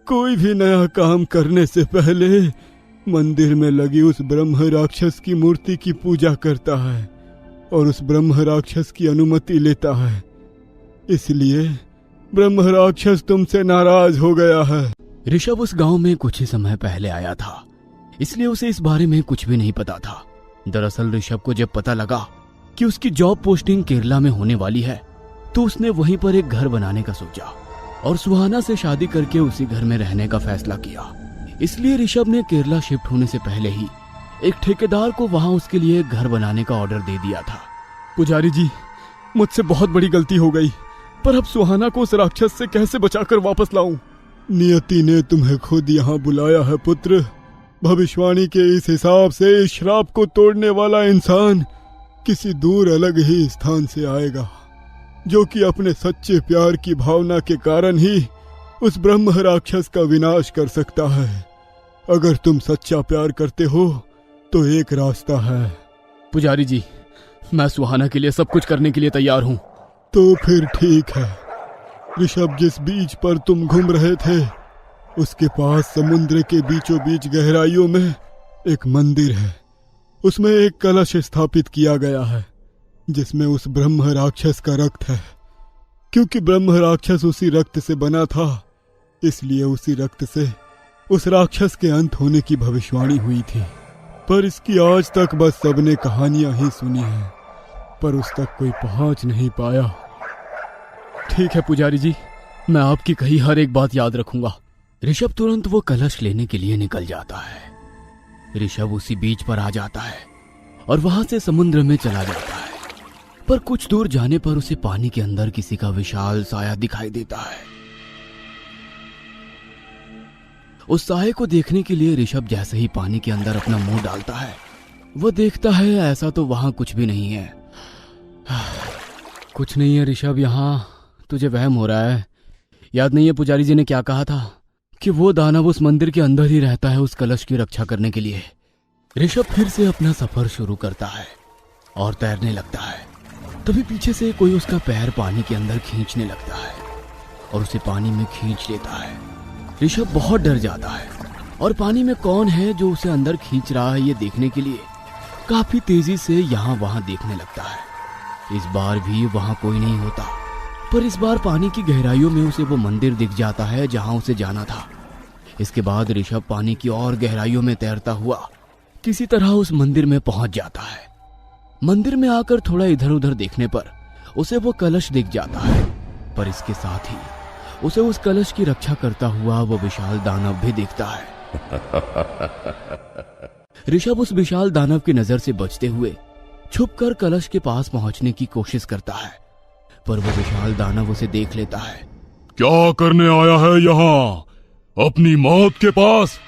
कोई भी नया काम करने से पहले मंदिर में लगी उस ब्रह्म राक्षस की मूर्ति की पूजा करता है और उस ब्रह्म राक्षस की अनुमति लेता है। इसलिए ब्रह्म राक्षस तुमसे नाराज हो गया है। ऋषभ उस गांव में कुछ ही समय पहले आया था, इसलिए उसे इस बारे में कुछ भी नहीं पता था। दरअसल ऋषभ को जब पता लगा कि उसकी जॉब पोस्टिंग केरला में होने वाली है, तो उसने वहीं पर एक घर बनाने का सोचा और सुहाना से शादी करके उसी घर में रहने का फैसला किया। इसलिए ऋषभ ने केरला शिफ्ट होने से पहले ही एक ठेकेदार को वहां उसके लिए एक घर बनाने का ऑर्डर दे दिया था। पुजारी जी, मुझसे बहुत बड़ी गलती हो गई, पर अब सुहाना को उस राक्षस से कैसे बचाकर वापस लाऊं? नियति ने तुम्हें खुद यहाँ बुलाया है पुत्र। भविष्यवाणी के इस हिसाब से इस श्राप को तोड़ने वाला इंसान किसी दूर अलग ही स्थान से आएगा, जो कि अपने सच्चे प्यार की भावना के कारण ही उस ब्रह्म राक्षस का विनाश कर सकता है। अगर तुम सच्चा प्यार करते हो तो एक रास्ता है। पुजारी जी, मैं सुहाना के लिए सब कुछ करने के लिए तैयार हूँ। तो फिर ठीक है। ऋषभ, जिस बीच पर तुम घूम रहे थे उसके पास समुद्र के बीचों बीच गहराइयों में एक मंदिर है। उसमें एक कलश स्थापित किया गया है जिसमें उस ब्रह्म राक्षस का रक्त है। क्योंकि ब्रह्म राक्षस उसी रक्त से बना था, इसलिए उसी रक्त से उस राक्षस के अंत होने की भविष्यवाणी हुई थी। पर इसकी आज तक बस सबने कहानियां ही सुनी हैं, पर उस तक कोई पहुंच नहीं पाया। ठीक है पुजारी जी, मैं आपकी कही हर एक बात याद रखूंगा। ऋषभ तुरंत वो कलश लेने के लिए निकल जाता है। ऋषभ उसी बीच पर आ जाता है और वहां से समुद्र में चला जाता है। पर कुछ दूर जाने पर उसे पानी के अंदर किसी का विशाल साया दिखाई देता है। उस साये को देखने के लिए ऋषभ जैसे ही पानी के अंदर अपना मुंह डालता है, वो देखता है ऐसा तो वहां कुछ भी नहीं है। कुछ नहीं है ऋषभ, यहाँ तुझे वहम हो रहा है। याद नहीं है पुजारी जी ने क्या कहा था कि वो दानव उस मंदिर के अंदर ही रहता है उस कलश की रक्षा करने के लिए। ऋषभ फिर से अपना सफर शुरू करता है और तैरने लगता है। तभी पीछे से कोई उसका पैर पानी के अंदर खींचने लगता है और उसे पानी में खींच लेता है। ऋषभ बहुत डर जाता है और पानी में कौन है जो उसे अंदर खींच रहा है ये देखने के लिए काफी तेजी से यहाँ वहां देखने लगता है। इस बार भी वहां कोई नहीं होता, पर इस बार पानी की गहराइयों में उसे वो मंदिर दिख जाता है जहां उसे जाना था। इसके बाद ऋषभ पानी की और गहराइयों में तैरता हुआ किसी तरह उस मंदिर में पहुंच जाता है। मंदिर में आकर थोड़ा इधर उधर देखने पर उसे वो कलश दिख जाता है, पर इसके साथ ही उसे उस कलश की रक्षा करता हुआ वो विशाल दानव भी दिखता है। ऋषभ उस विशाल दानव की नजर से बचते हुए छुपकर कलश के पास पहुंचने की कोशिश करता है, पर वो विशाल दानव उसे देख लेता है। क्या करने आया है यहाँ, अपनी मौत के पास?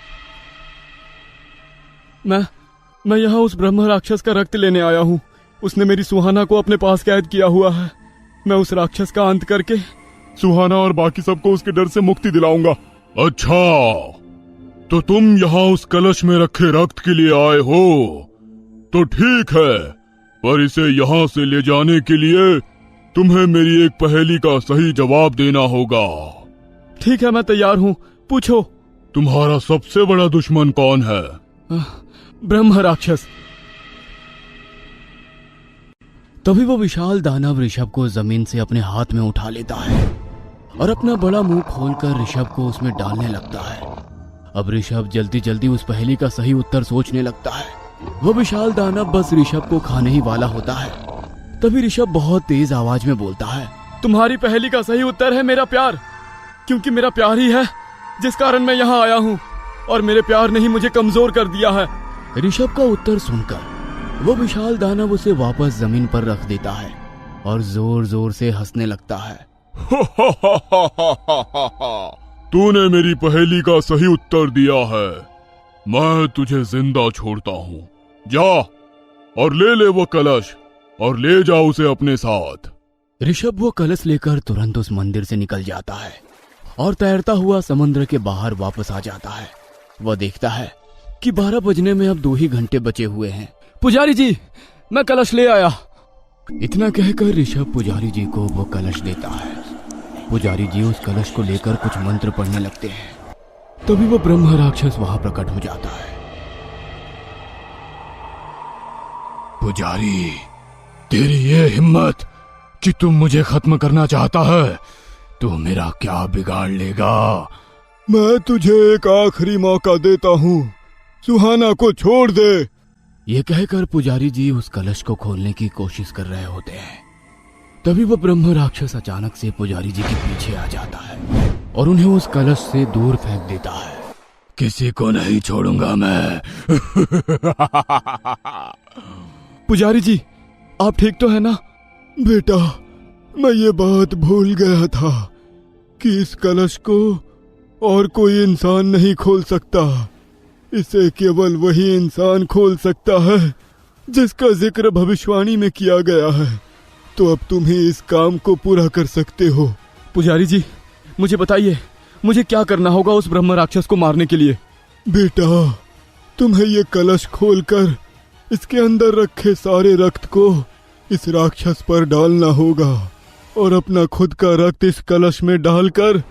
मैं यहाँ उस ब्रह्म राक्षस का रक्त लेने आया हूँ। उसने मेरी सुहाना को अपने पास कैद किया हुआ है। मैं उस राक्षस का अंत करके सुहाना और बाकी सबको उसके डर से मुक्ति दिलाऊंगा। अच्छा, तो तुम यहाँ उस कलश में रखे रक्त के लिए आए हो, तो ठीक है, पर इसे यहाँ से ले जाने के लिए तुम्हें मेरी एक पहेली का सही जवाब देना होगा। ठीक है, मैं तैयार हूँ, पूछो। तुम्हारा सबसे बड़ा दुश्मन कौन है? ब्रह्म राक्षस। तभी वो विशाल दानव ऋषभ को जमीन से अपने हाथ में उठा लेता है और अपना बड़ा मुंह खोलकर ऋषभ को उसमें डालने लगता है। अब ऋषभ जल्दी जल्दी उस पहेली का सही उत्तर सोचने लगता है। वो विशाल दानव बस ऋषभ को खाने ही वाला होता है। तभी ऋषभ बहुत तेज आवाज में बोलता है, तुम्हारी पहेली का सही उत्तर है मेरा प्यार, क्योंकि मेरा प्यार ही है जिस कारण मैं यहाँ आया हूँ, और मेरे प्यार ने ही मुझे कमजोर कर दिया है। ऋषभ का उत्तर सुनकर वो विशाल दानव उसे वापस जमीन पर रख देता है और जोर जोर से हंसने लगता है। तूने मेरी पहेली का सही उत्तर दिया है, मैं तुझे जिंदा छोड़ता हूँ। जा और ले वो कलश और ले जा उसे अपने साथ। ऋषभ वो कलश लेकर तुरंत उस मंदिर से निकल जाता है और तैरता हुआ समुद्र के बाहर वापस आ जाता है। वह देखता है कि 12 बजने में अब 2 ही घंटे बचे हुए हैं। पुजारी जी, मैं कलश ले आया। इतना कहकर ऋषभ पुजारी जी को वो कलश देता है। पुजारी जी उस कलश को लेकर कुछ मंत्र पढ़ने लगते हैं। तभी वो ब्रह्म राक्षस वहां प्रकट हो जाता है। पुजारी, तेरी ये हिम्मत कि तुम मुझे खत्म करना चाहता है, तो मेरा क्या बिगाड़ लेगा? मैं तुझे एक आखिरी मौका देता हूँ, सुहाना को छोड़ दे। ये कहकर पुजारी जी उस कलश को खोलने की कोशिश कर रहे होते हैं। तभी वो ब्रह्म राक्षस अचानक से पुजारी जी के पीछे आ जाता है और उन्हें उस कलश से दूर फेंक देता है। किसी को नहीं छोड़ूंगा मैं। पुजारी जी, आप ठीक तो है ना? बेटा, मैं ये बात भूल गया था कि इस कलश को और कोई इंसान नहीं खोल सकता। इसे केवल वही इंसान खोल सकता है जिसका जिक्र भविष्यवाणी में किया गया है। तो अब तुम ही इस काम को पूरा कर सकते हो। पुजारी जी, मुझे बताइए, मुझे क्या करना होगा उस ब्रह्म राक्षस को मारने के लिए? बेटा, तुम्हें ये कलश खोलकर इसके अंदर रखे सारे रक्त को इस राक्षस पर डालना होगा। और अपना खुद का रक्त इस कलश में डालकर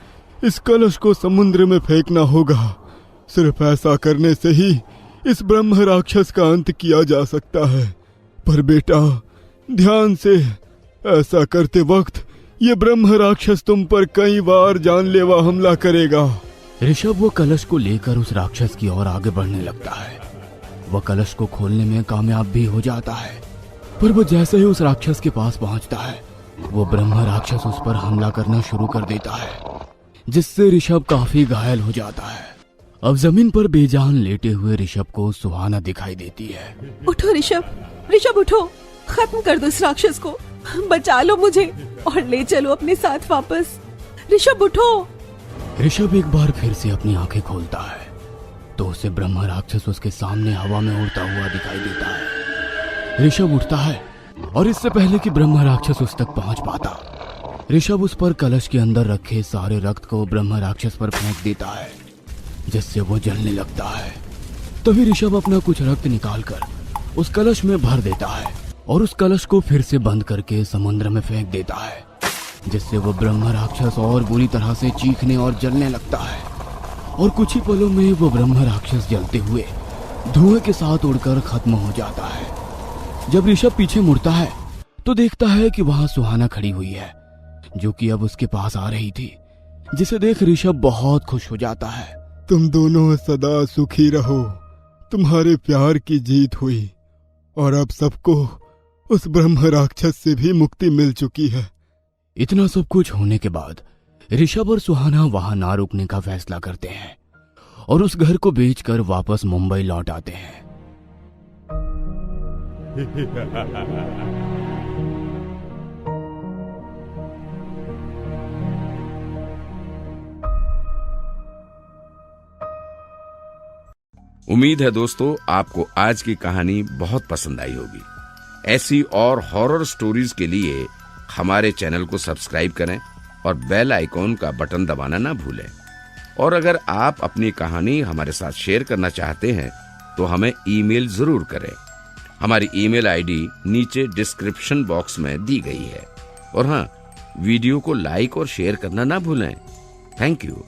इस कलश को समुद्र में फेंकना होगा। सिर्फ ऐसा करने से ही इस ब्रह्म राक्षस का अंत किया जा सकता है। पर बेटा ध्यान से, ऐसा करते वक्त ये ब्रह्म राक्षस तुम पर कई बार जानलेवा हमला करेगा। ऋषभ वो कलश को लेकर उस राक्षस की ओर आगे बढ़ने लगता है। वह कलश को खोलने में कामयाब भी हो जाता है, पर वो जैसे ही उस राक्षस के पास पहुंचता है वो ब्रह्म राक्षस उस पर हमला करना शुरू कर देता है, जिससे ऋषभ काफी घायल हो जाता है। अब जमीन पर बेजान लेटे हुए ऋषभ को सुहाना दिखाई देती है। उठो ऋषभ, ऋषभ उठो, खत्म कर दो इस राक्षस को, बचा लो मुझे और ले चलो अपने साथ वापस। ऋषभ उठो। ऋषभ एक बार फिर से अपनी आंखें खोलता है तो उसे ब्रह्म राक्षस उसके सामने हवा में उड़ता हुआ दिखाई देता है। ऋषभ उठता है और इससे पहले कि ब्रह्म राक्षस उस तक पहुंच पाता, ऋषभ उस पर कलश के अंदर रखे सारे रक्त को ब्रह्म राक्षस पर फेंक देता है, जिससे वो जलने लगता है। तभी ऋषभ अपना कुछ रक्त निकालकर उस कलश में भर देता है और उस कलश को फिर से बंद करके समुद्र में फेंक देता है, जिससे वो ब्रह्म राक्षस और बुरी तरह से चीखने और जलने लगता है। और कुछ ही पलों में वो ब्रह्म राक्षस जलते हुए धुएं के साथ उड़कर खत्म हो जाता है। जब ऋषभ पीछे मुड़ता है तो देखता है कि वहां सुहाना खड़ी हुई है, जो कि अब उसके पास आ रही थी, जिसे देख ऋषभ बहुत खुश हो जाता है। तुम दोनों सदा सुखी रहो, तुम्हारे प्यार की जीत हुई और अब सबको उस ब्रह्म राक्षस से भी मुक्ति मिल चुकी है। इतना सब कुछ होने के बाद ऋषभ और सुहाना वहां ना रुकने का फैसला करते हैं और उस घर को बेचकर वापस मुंबई लौट आते हैं। उम्मीद है दोस्तों आपको आज की कहानी बहुत पसंद आई होगी। ऐसी और हॉरर स्टोरीज के लिए हमारे चैनल को सब्सक्राइब करें और बेल आइकॉन का बटन दबाना ना भूलें। और अगर आप अपनी कहानी हमारे साथ शेयर करना चाहते हैं तो हमें ईमेल जरूर करें। हमारी ईमेल आईडी नीचे डिस्क्रिप्शन बॉक्स में दी गई है। और हाँ, वीडियो को लाइक और शेयर करना ना भूलें। Thank you.